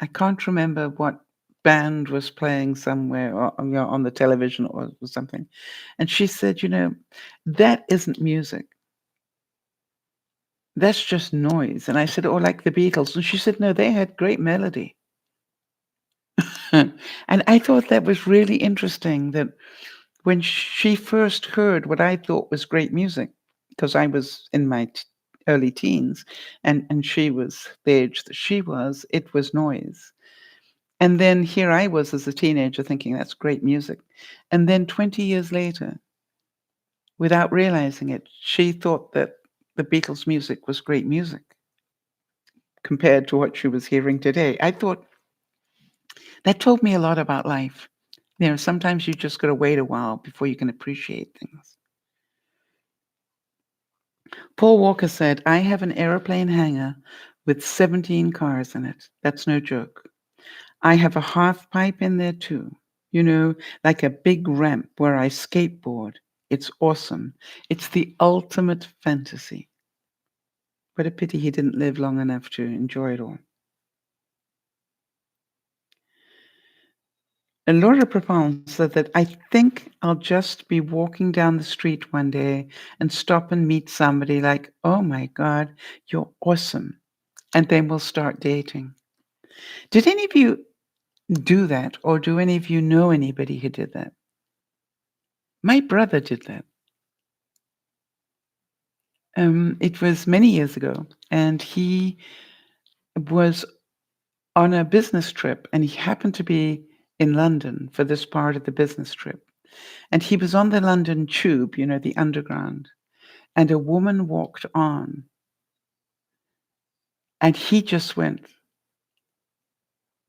I can't remember what band was playing somewhere or, on the television or something. And she said, that isn't music. That's just noise. And I said, oh, like the Beatles. And she said, no, they had great melody. And I thought that was really interesting that when she first heard what I thought was great music, because I was in my early teens and she was the age that she was, it was noise. And then here I was as a teenager thinking that's great music. And then 20 years later, without realizing it, she thought that the Beatles' music was great music compared to what she was hearing today. I thought that told me a lot about life. Sometimes you just got to wait a while before you can appreciate things. Paul Walker said, I have an aeroplane hangar with 17 cars in it. That's no joke. I have a half pipe in there too, like a big ramp where I skateboard. It's awesome. It's the ultimate fantasy. What a pity he didn't live long enough to enjoy it all. And Laura Prepon said that I think I'll just be walking down the street one day and stop and meet somebody like, oh my God, you're awesome. And then we'll start dating. Did any of you do that, or do any of you know anybody who did that? My brother did that. It was many years ago, and he was on a business trip, and he happened to be in London for this part of the business trip. And he was on the London Tube, the underground, and a woman walked on, and he just went,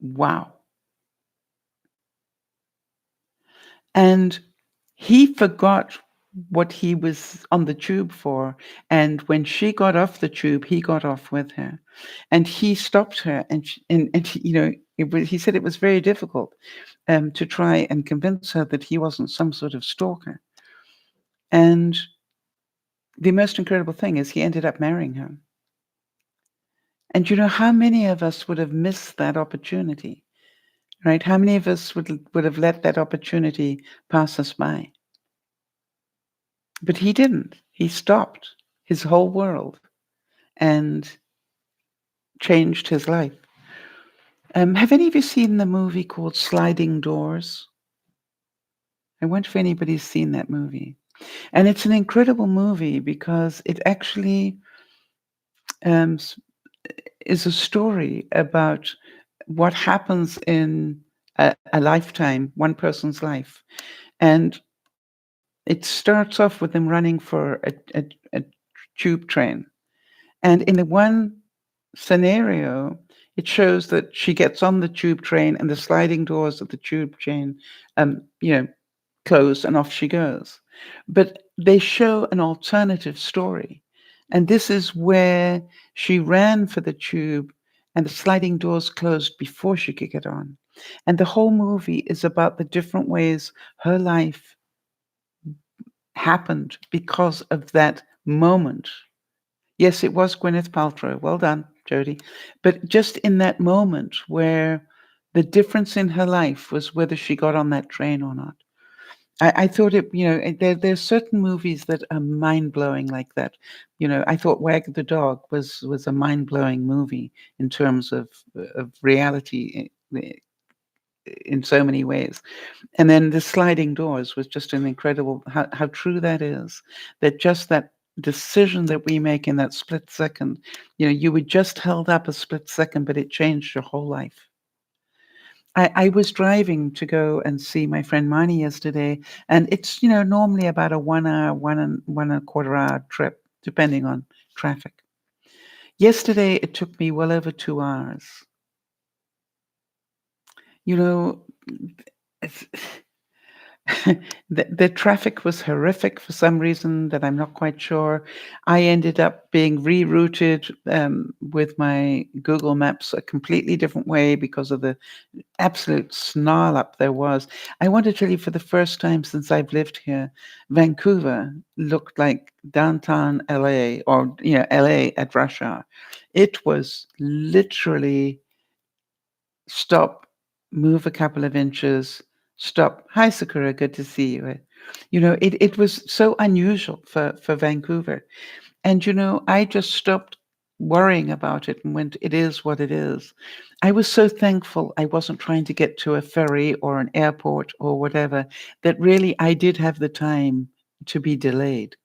wow. And he forgot what he was on the tube for. And when she got off the tube, he got off with her. And he stopped her. He said it was very difficult to try and convince her that he wasn't some sort of stalker. And the most incredible thing is he ended up marrying her. And how many of us would have missed that opportunity, right? How many of us would have let that opportunity pass us by? But he didn't. He stopped his whole world and changed his life. Have any of you seen the movie called Sliding Doors? I wonder if anybody's seen that movie. And it's an incredible movie because it actually um, s- is a story about what happens in a lifetime, one person's life. And it starts off with them running for a tube train. And in the one scenario, it shows that she gets on the tube train and the sliding doors of the tube train, you know, close and off she goes. But they show an alternative story. And this is where she ran for the tube and the sliding doors closed before she could get on. And the whole movie is about the different ways her life happened because of that moment. Yes, it was Gwyneth Paltrow. Well done, Jodie. But just in that moment where the difference in her life was whether she got on that train or not. I thought it, there's certain movies that are mind blowing like that. I thought Wag the Dog was a mind blowing movie in terms of reality in so many ways. And then the sliding doors was just an incredible how true that is. That just that decision that we make in that split second, you were just held up a split second, but it changed your whole life. I was driving to go and see my friend Marnie yesterday, and it's normally about a 1 hour, 1.25 hour trip, depending on traffic. Yesterday it took me well over 2 hours. You know, it's, the traffic was horrific for some reason that I'm not quite sure. I ended up being rerouted with my Google Maps a completely different way because of the absolute snarl up there was. I want to tell you, for the first time since I've lived here, Vancouver looked like downtown LA, or LA at rush hour. It was literally stop, move a couple of inches, stop. Hi, Sakura, good to see you. It was so unusual for Vancouver. And, I just stopped worrying about it and went, it is what it is. I was so thankful I wasn't trying to get to a ferry or an airport or whatever, that really I did have the time to be delayed.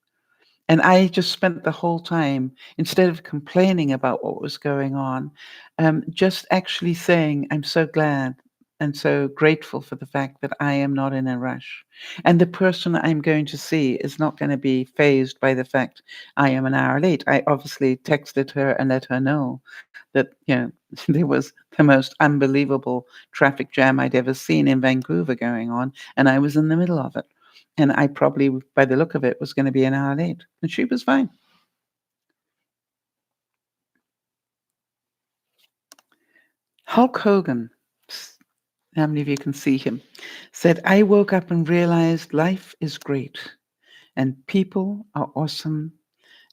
And I just spent the whole time, instead of complaining about what was going on, just actually saying, I'm so glad and so grateful for the fact that I am not in a rush. And the person I'm going to see is not going to be phased by the fact I am an hour late. I obviously texted her and let her know that, there was the most unbelievable traffic jam I'd ever seen in Vancouver going on, and I was in the middle of it. And I probably, by the look of it, was gonna be an hour late, and she was fine. Hulk Hogan, how many of you can see him, said, "I woke up and realized life is great, and people are awesome,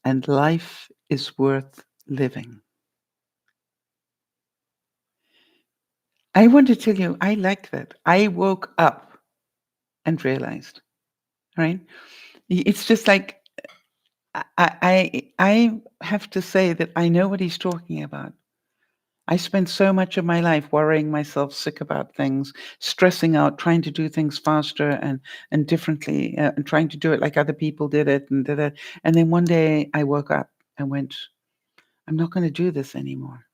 and life is worth living." I want to tell you, I like that. I woke up and realized, right? It's just like, I have to say that I know what he's talking about. I spent so much of my life worrying myself sick about things, stressing out, trying to do things faster and differently, and trying to do it like other people did it, and did it. And then one day I woke up and went, "I'm not going to do this anymore.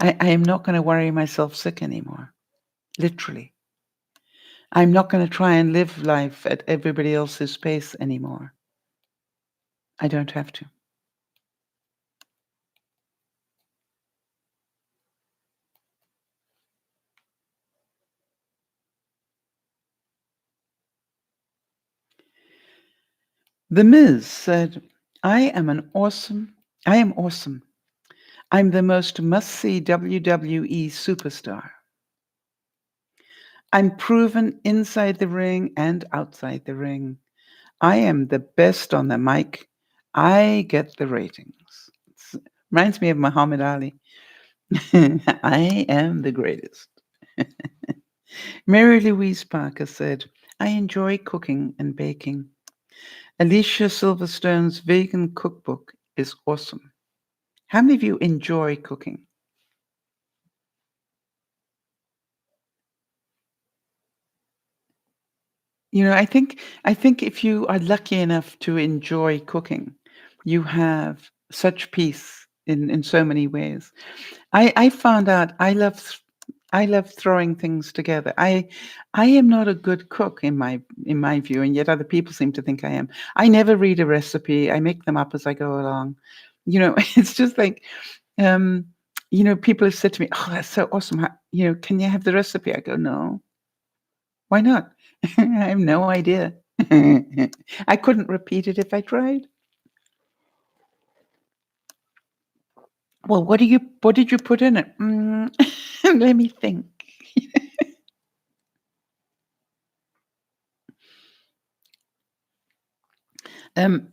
I am not going to worry myself sick anymore. Literally, I'm not going to try and live life at everybody else's pace anymore. I don't have to." The Miz said, I am awesome. I'm the most must-see WWE superstar. I'm proven inside the ring and outside the ring. I am the best on the mic. I get the ratings. Reminds me of Muhammad Ali. I am the greatest. Mary Louise Parker said, I enjoy cooking and baking. Alicia Silverstone's vegan cookbook is awesome. How many of you enjoy cooking? I think if you are lucky enough to enjoy cooking, you have such peace in so many ways. I found out I love throwing things together. I am not a good cook in my view, and yet other people seem to think I am. I never read a recipe. I make them up as I go along. It's just like um, people have said to me, "Oh, that's so awesome! Can you have the recipe?" I go, "No, why not? I have no idea. I couldn't repeat it if I tried." Well, what did you put in it? Let me think. Um,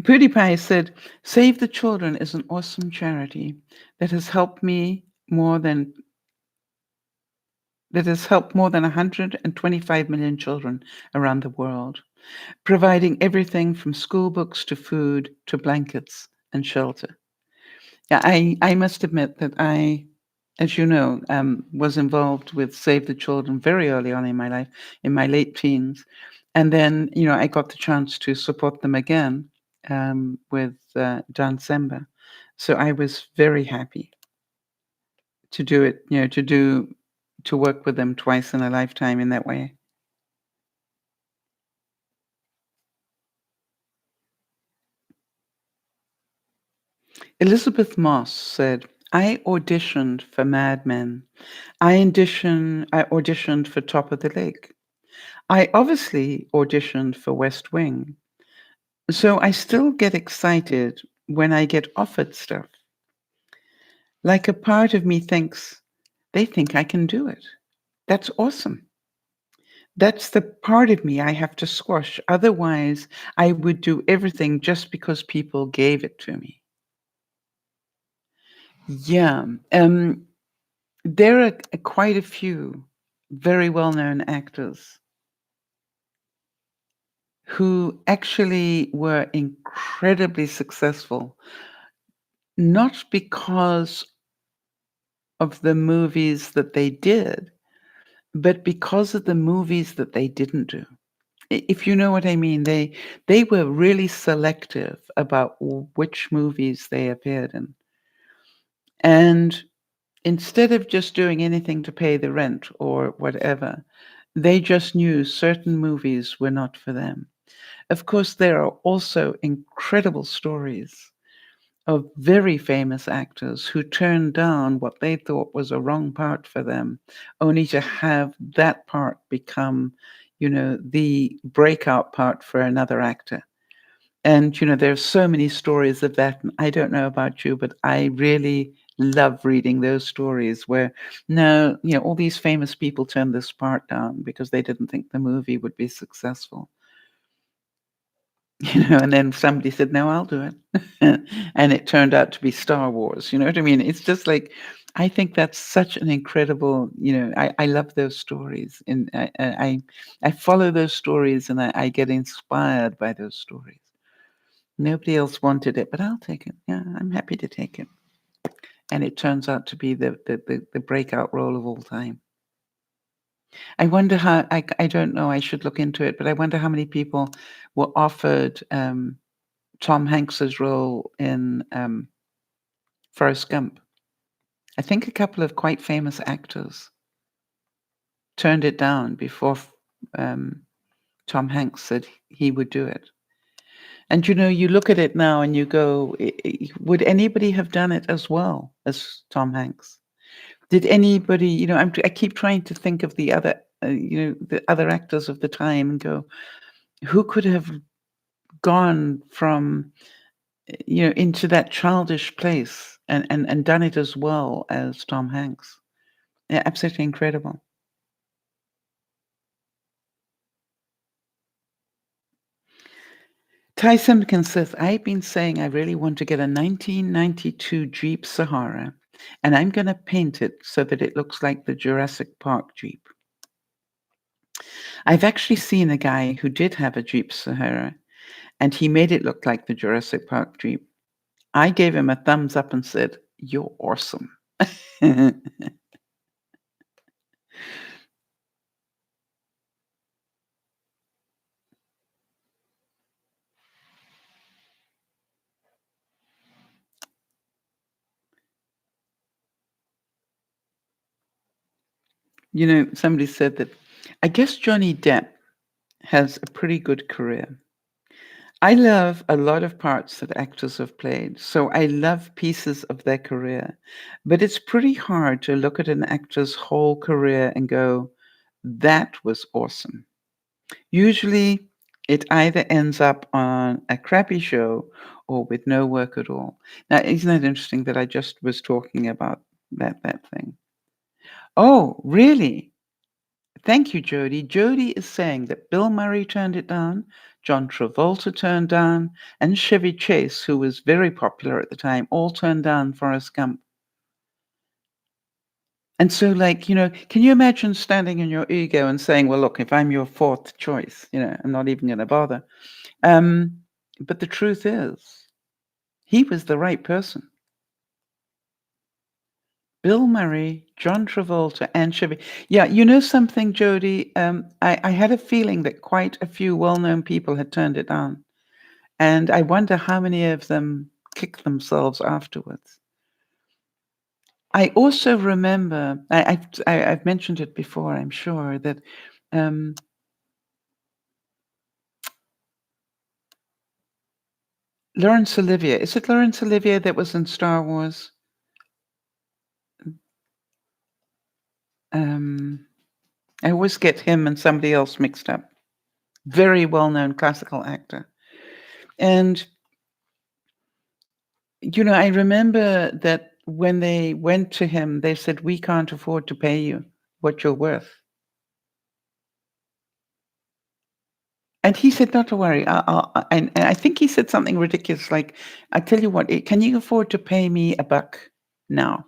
PewDiePie said, "Save the Children is an awesome charity that has helped me more than that has helped more than 125 million children around the world, providing everything from school books to food to blankets and shelter." Yeah, I must admit that as you know, was involved with Save the Children very early on in my life, in my late teens. And then, I got the chance to support them again with John Sember. So I was very happy to do it, to work with them twice in a lifetime in that way. Elizabeth Moss said, "I auditioned for Mad Men. I auditioned for Top of the Lake. I obviously auditioned for West Wing. So I still get excited when I get offered stuff. Like a part of me thinks, they think I can do it. That's awesome. That's the part of me I have to squash. Otherwise, I would do everything just because people gave it to me." Yeah. There are quite a few very well known actors who actually were incredibly successful, not because of the movies that they did, but because of the movies that they didn't do. If you know what I mean, they were really selective about which movies they appeared in. And instead of just doing anything to pay the rent or whatever, they just knew certain movies were not for them. Of course, there are also incredible stories of very famous actors who turned down what they thought was a wrong part for them, only to have that part become, the breakout part for another actor. And, there's so many stories of that. And I don't know about you, but I really love reading those stories where no, all these famous people turned this part down because they didn't think the movie would be successful. And then somebody said, "No, I'll do it." And it turned out to be Star Wars, you know what I mean? It's just like, I think that's such an incredible, I love those stories, and I follow those stories, and I get inspired by those stories. Nobody else wanted it, but I'll take it. Yeah, I'm happy to take it. And it turns out to be the breakout role of all time. I wonder how I don't know, I should look into it, but I wonder how many people were offered, Tom Hanks's role in, Forrest Gump. I think a couple of quite famous actors turned it down before Tom Hanks said he would do it. And you look at it now and you go, would anybody have done it as well as Tom Hanks? Did anybody, I keep trying to think of the other actors of the time and go, who could have gone from into that childish place and done it as well as Tom Hanks. Yeah, absolutely incredible. Ty Simpkins says, "I've been saying I really want to get a 1992 Jeep Sahara, and I'm going to paint it so that it looks like the Jurassic Park Jeep." I've actually seen a guy who did have a Jeep Sahara, and he made it look like the Jurassic Park Jeep. I gave him a thumbs up and said, "You're awesome." Somebody said that I guess Johnny Depp has a pretty good career. I love a lot of parts that actors have played, so I love pieces of their career. But it's pretty hard to look at an actor's whole career and go, that was awesome. Usually, it either ends up on a crappy show or with no work at all. Now, isn't that interesting that I just was talking about that thing? Oh, really? Thank you, Jody. Jody is saying that Bill Murray turned it down, John Travolta turned down, and Chevy Chase, who was very popular at the time, all turned down Forrest Gump. And so, like, can you imagine standing in your ego and saying, well, look, if I'm your fourth choice, I'm not even going to bother. But the truth is, he was the right person. Bill Murray, John Travolta, and Chevy. Yeah, you know something, Jody? I had a feeling that quite a few well-known people had turned it down, and I wonder how many of them kicked themselves afterwards. I also remember I've mentioned it before, I'm sure, that um, Laurence Olivier. Is it Laurence Olivier that was in Star Wars? Um, I always get him and somebody else mixed up. Very well-known classical actor. And, I remember that when they went to him, they said, "We can't afford to pay you what you're worth." And he said, "Not to worry." And I think he said something ridiculous like, "I tell you what, can you afford to pay me $1 now?"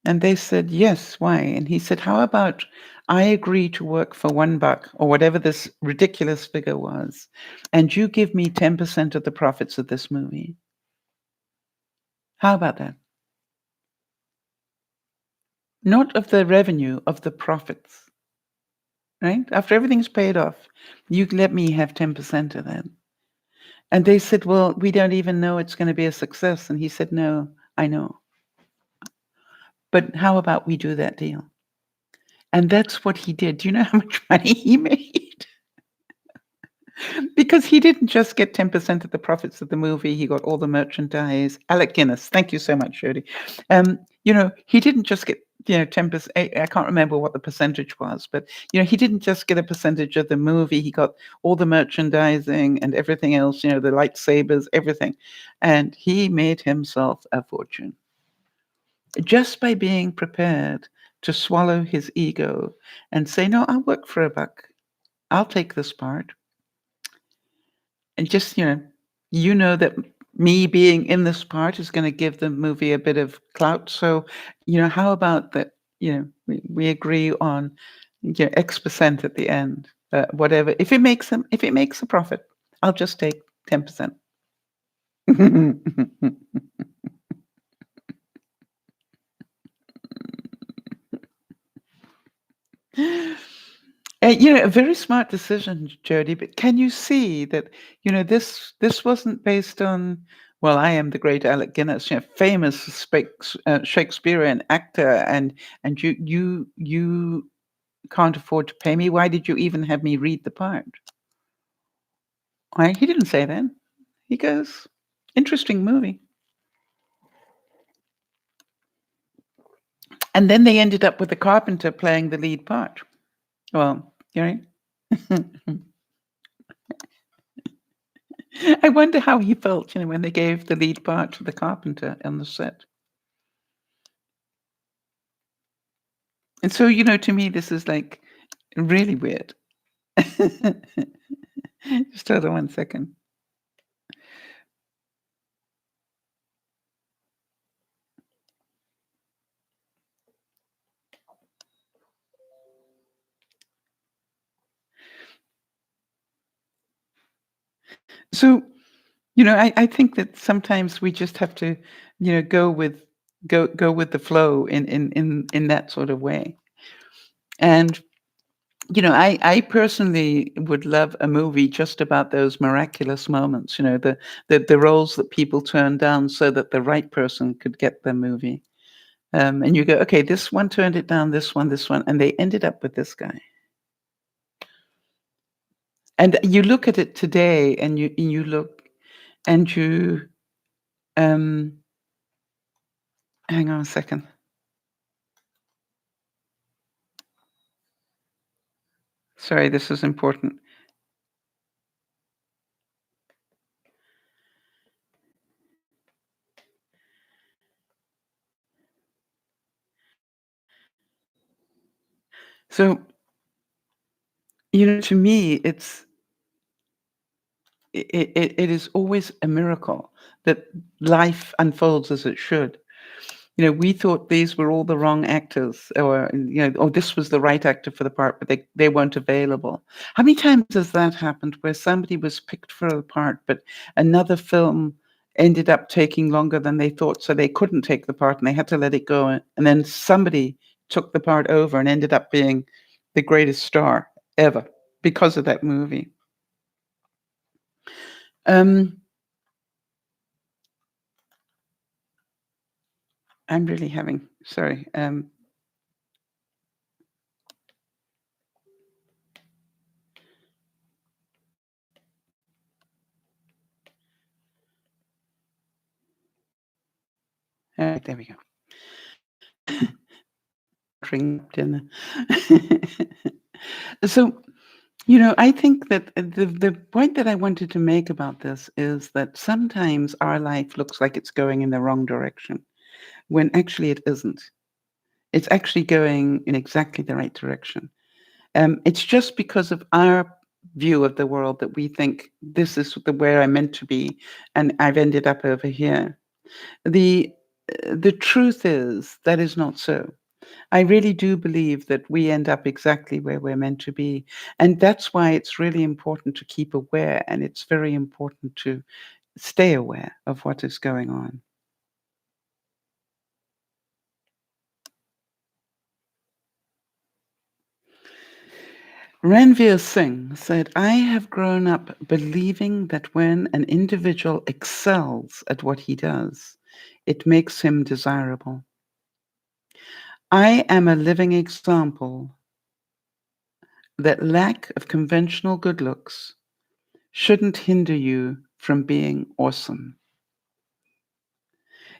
And they said, "Yes, why?" And he said, "How about I agree to work for $1 or whatever this ridiculous figure was, and you give me 10% of the profits of this movie. How about that?" Not of the revenue, of the profits, right? After everything's paid off, you let me have 10% of that. And they said, "Well, we don't even know it's gonna be a success." And he said, "No, I know. But how about we do that deal?" And that's what he did. Do you know how much money he made? Because he didn't just get 10% of the profits of the movie, he got all the merchandise. Alec Guinness, thank you so much, Jody. He didn't just get, 10%. I can't remember what the percentage was, but, he didn't just get a percentage of the movie, he got all the merchandising and everything else, the lightsabers, everything. And he made himself a fortune just by being prepared to swallow his ego and say, "No, I'll work for $1. I'll take this part." And just, that me being in this part is gonna give the movie a bit of clout, so, how about that, we agree on, X% at the end, whatever. If it makes a profit, I'll just take 10%. A very smart decision, Jody, but can you see that, this wasn't based on, well, I am the great Alec Guinness, famous Shakespearean actor, and you can't afford to pay me. Why did you even have me read the part? Right? He didn't say that. He goes, interesting movie. And then they ended up with the carpenter playing the lead part. Well, I wonder how he felt, when they gave the lead part to the carpenter on the set. And so, to me, this is like really weird. Just hold on 1 second. So, I think that sometimes we just have to, go with the flow in that sort of way. And, I personally would love a movie just about those miraculous moments, the roles that people turned down so that the right person could get the movie. And you go, "Okay, this one turned it down, this one," and they ended up with this guy. And you look at it today and you look and you, um hang on a second. Sorry, this is important. So, to me, it is always a miracle that life unfolds as it should. We thought these were all the wrong actors, or or this was the right actor for the part, but they weren't available. How many times has that happened where somebody was picked for a part, but another film ended up taking longer than they thought, so they couldn't take the part and they had to let it go, and then somebody took the part over and ended up being the greatest star ever because of that movie. Um, I'm really having sorry. There we go. Drink dinner. So, I think that the point that I wanted to make about this is that sometimes our life looks like it's going in the wrong direction when actually it isn't. It's actually going in exactly the right direction. It's just because of our view of the world that we think this is where I'm meant to be, and I've ended up over here. The the truth is that is not so. I really do believe that we end up exactly where we're meant to be. And that's why it's really important to keep aware, and it's very important to stay aware of what is going on. Ranveer Singh said, "I have grown up believing that when an individual excels at what he does, it makes him desirable. I am a living example that lack of conventional good looks shouldn't hinder you from being awesome."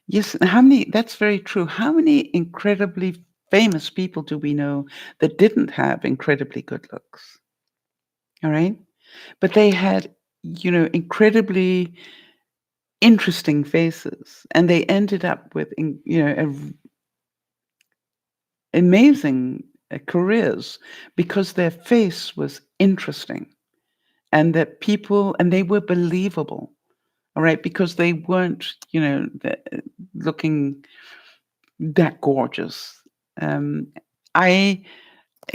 Yes, and how many that's very true. How many incredibly famous people do we know that didn't have incredibly good looks? All right? But they had, incredibly interesting faces, and they ended up with, amazing careers because their face was interesting and that people and they were believable. All right? Because they weren't, looking that gorgeous. I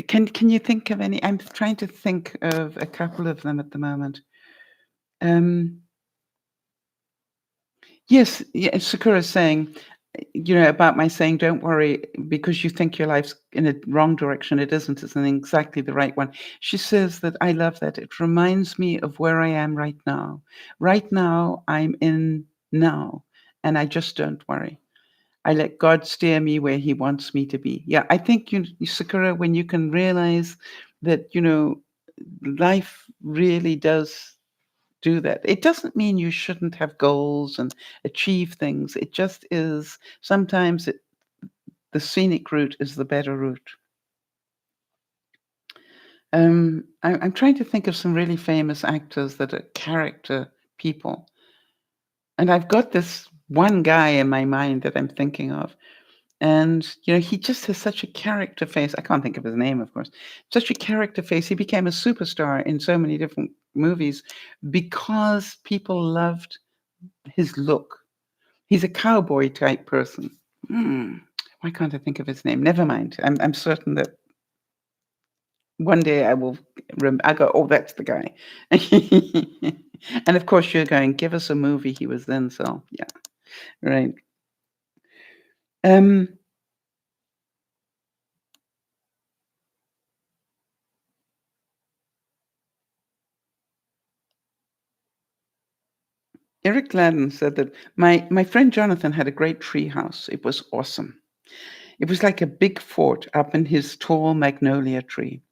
can you think of any? I'm trying to think of a couple of them at the moment. Um, yes, yeah, Sakura's saying, about my saying, "Don't worry, because you think your life's in a wrong direction. It isn't. It's in exactly the right one." She says that I love that. It reminds me of where I am right now. Right now, I'm in now, and I just don't worry. I let God steer me where He wants me to be. Yeah, I think Sakura, when you can realize that life really does do that. It doesn't mean you shouldn't have goals and achieve things. It just is sometimes the scenic route is the better route. I'm trying to think of some really famous actors that are character people, and I've got this one guy in my mind that I'm thinking of. And, he just has such a character face. I can't think of his name, of course. Such a character face. He became a superstar in so many different movies because people loved his look. He's a cowboy type person. Hmm. Why can't I think of his name? Never mind. I'm certain that one day I will I go, "Oh, that's the guy." And of course, you're going, give us a movie he was in. So, yeah, right. Um, Eric Gladden said that my friend Jonathan had a great tree house. It was awesome. It was like a big fort up in his tall magnolia tree.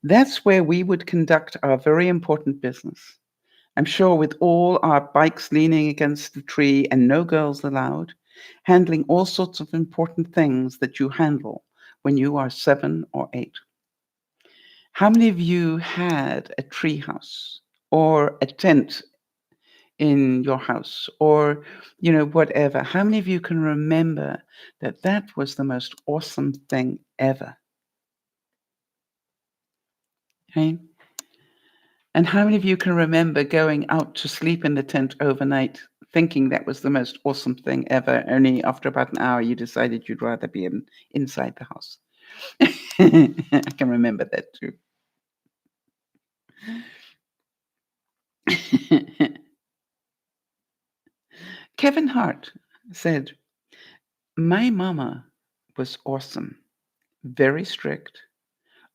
That's where we would conduct our very important business. I'm sure with all our bikes leaning against the tree and no girls allowed, handling all sorts of important things that you handle when you are 7 or 8. How many of you had a tree house or a tent in your house or, whatever? How many of you can remember that that was the most awesome thing ever? Okay? And how many of you can remember going out to sleep in the tent overnight, thinking that was the most awesome thing ever, only after about an hour you decided you'd rather be inside the house? I can remember that too. Kevin Hart said, "My mama was awesome, very strict,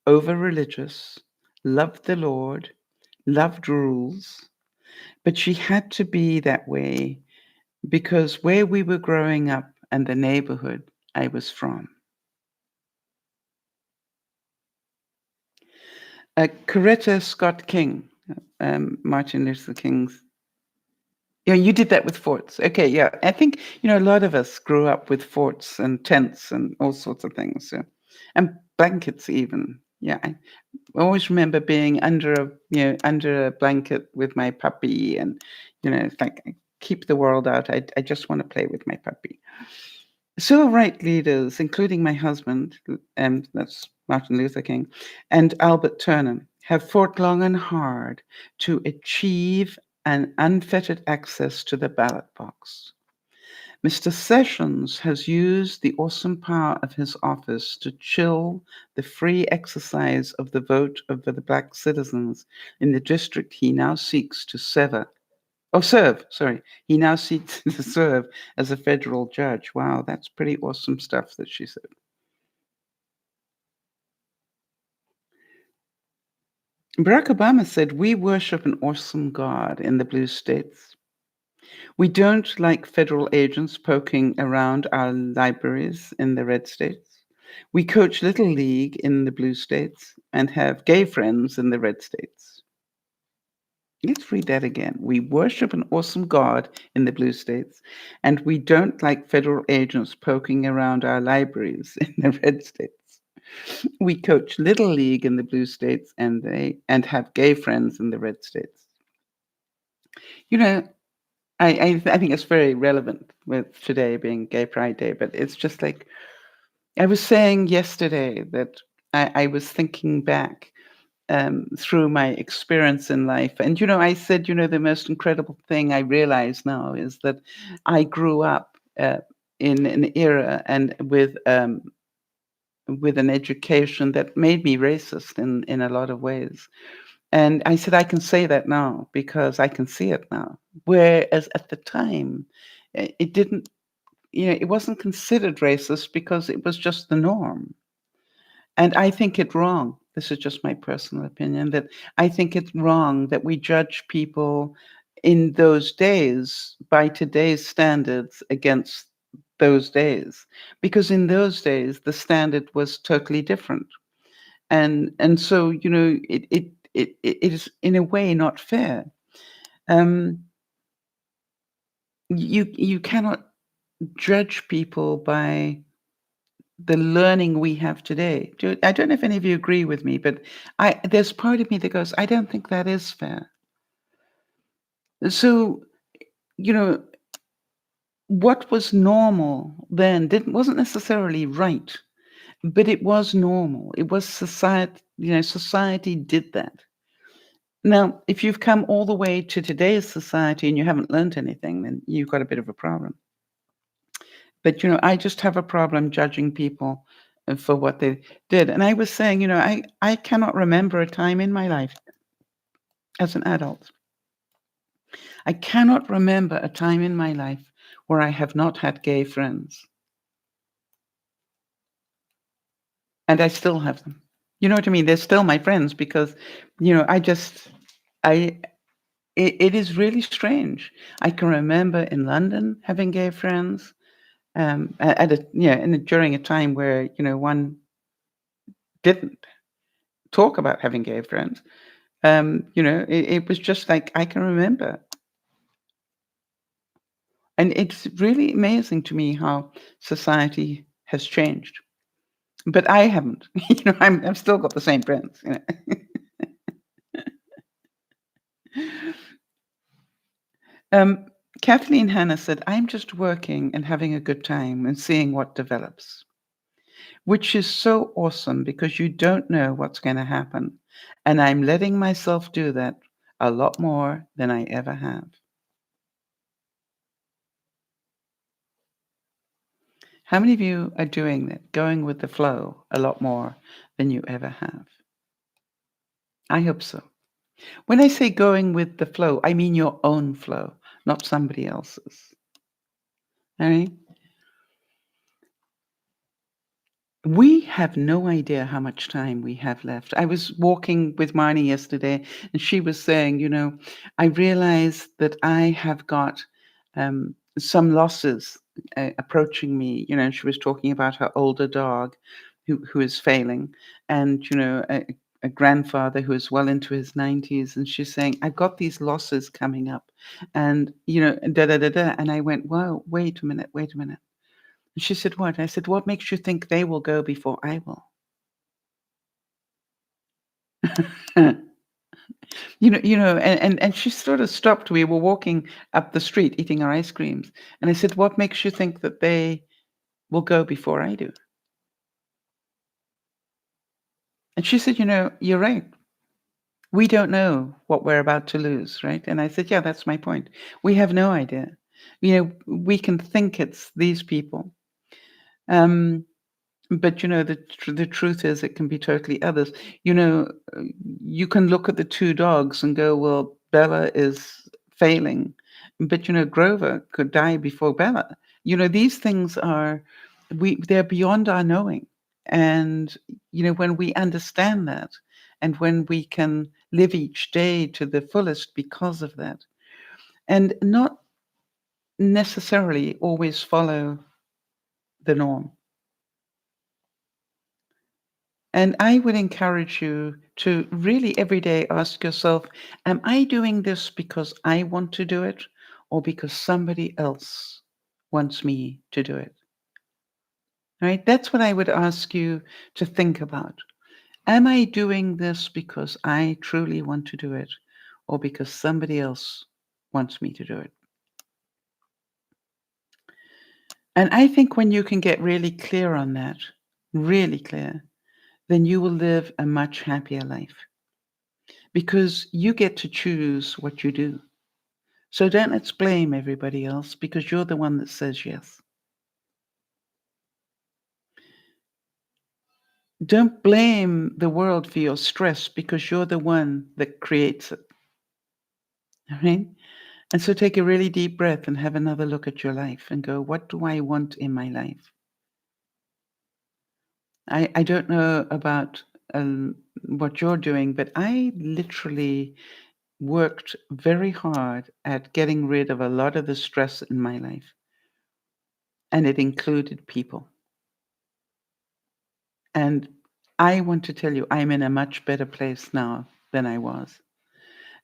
over religious, loved the Lord, loved rules, but she had to be that way because where we were growing up and the neighborhood I was from." Coretta Scott King, Martin Luther King's. Yeah, you did that with forts. Okay, yeah. I think, a lot of us grew up with forts and tents and all sorts of things. So, and blankets even. Yeah, I always remember being under a blanket with my puppy, and it's like keep the world out. I just want to play with my puppy. Civil rights leaders, including my husband, and that's Martin Luther King, and Albert Turner, have fought long and hard to achieve an unfettered access to the ballot box. Mr. Sessions has used the awesome power of his office to chill the free exercise of the vote of the black citizens in the district he now seeks to sever. Oh, serve, sorry. He now seeks to serve as a federal judge. Wow, that's pretty awesome stuff that she said. Barack Obama said, "We worship an awesome God in the blue states. We don't like federal agents poking around our libraries in the red states. We coach Little League in the blue states and have gay friends in the red states." Let's read that again. "We worship an awesome God in the blue states, and we don't like federal agents poking around our libraries in the red states. We coach Little League in the blue states and have gay friends in the red states." You know, I think it's very relevant with today being Gay Pride Day, but it's just like I was saying yesterday that I was thinking back through my experience in life. And, I said, the most incredible thing I realize now is that I grew up in an era and with an education that made me racist in a lot of ways. And I said, I can say that now because I can see it now. Whereas at the time, it didn't, it wasn't considered racist because it was just the norm. And I think it wrong. This is just my personal opinion that I think it's wrong that we judge people in those days by today's standards against those days, because in those days the standard was totally different. And so, it is in a way not fair. Um, you cannot judge people by the learning we have today. I don't know if any of you agree with me, but there's part of me that goes, I don't think that is fair. So, you know, what was normal then wasn't necessarily right, but it was normal. It was society, society did that. Now, if you've come all the way to today's society and you haven't learned anything, then you've got a bit of a problem. But, I just have a problem judging people for what they did. And I was saying, I cannot remember a time in my life as an adult I cannot remember a time in my life where I have not had gay friends, and I still have them. You know what I mean? They're still my friends because, I just I it is really strange. I can remember in London having gay friends, at a during a time where, one didn't talk about having gay friends. It was just like I can remember. And it's really amazing to me how society has changed. But I haven't. I've still got the same friends. Um, Kathleen Hanna said, "I'm just working and having a good time and seeing what develops," which is so awesome because you don't know what's going to happen. And I'm letting myself do that a lot more than I ever have. How many of you are doing that, going with the flow a lot more than you ever have? I hope so. When I say going with the flow, I mean your own flow, not somebody else's. All right? We have no idea how much time we have left. I was walking with Marnie yesterday, and she was saying, I realized that I have got some losses approaching me. She was talking about her older dog who is failing, and, a grandfather who is well into his 90s. And she's saying, I've got these losses coming up, and, da da da da. And I went, wow, wait a minute, wait a minute. And she said, "What?" I said, "What makes you think they will go before I will?" And she sort of stopped. We were walking up the street eating our ice creams, and I said, "What makes you think that they will go before I do?" And she said, "You're right. We don't know what we're about to lose, right?" And I said, "Yeah, that's my point. We have no idea. We can think it's these people. Um, But, the truth is it can be totally others. You know, uh, you can look at the 2 dogs and go, "Well, Bella is failing," but, Grover could die before Bella. These things they're beyond our knowing, and, when we understand that, and when we can live each day to the fullest because of that, and not necessarily always follow the norm. And I would encourage you to really every day ask yourself, am I doing this because I want to do it or because somebody else wants me to do it? Right? That's what I would ask you to think about. Am I doing this because I truly want to do it or because somebody else wants me to do it? And I think when you can get really clear on that, really clear, then you will live a much happier life because you get to choose what you do. So don't let's blame everybody else because you're the one that says yes. Don't blame the world for your stress because you're the one that creates it. All right? And so take a really deep breath and have another look at your life and go, what do I want in my life? I don't know about what you're doing, but I literally worked very hard at getting rid of a lot of the stress in my life, and it included people. And I want to tell you, I'm in a much better place now than I was.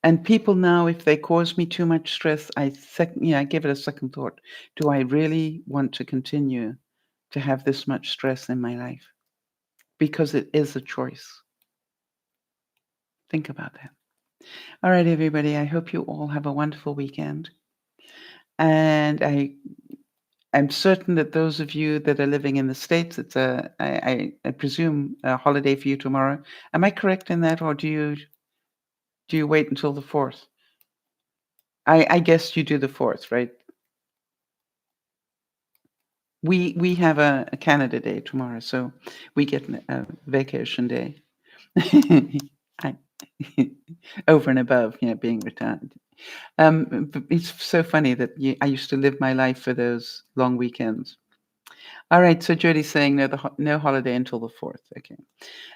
And people now, if they cause me too much stress, I give it a second thought. Do I really want to continue to have this much stress in my life? Because it is a choice. Think about that. All right, everybody. I hope you all have a wonderful weekend. And I'm certain that those of you that are living in the States, I presume, a holiday for you tomorrow. Am I correct in that, or do you wait until the 4th? I guess you do the 4th, right? We have a Canada Day tomorrow, so we get a vacation day. I over and above, being retired. It's so funny that I used to live my life for those long weekends. All right, so Jody's saying no holiday until the 4th. Okay.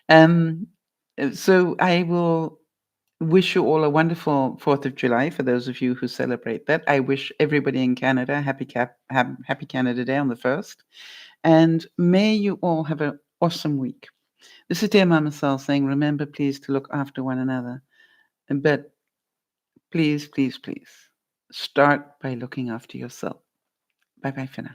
Um, so I will wish you all a wonderful 4th of July for those of you who celebrate that. I wish everybody in Canada happy Canada Day on the 1st. And may you all have an awesome week. This is Dear Mama Sal saying, remember, please, to look after one another. But please, please, please, start by looking after yourself. Bye bye for now.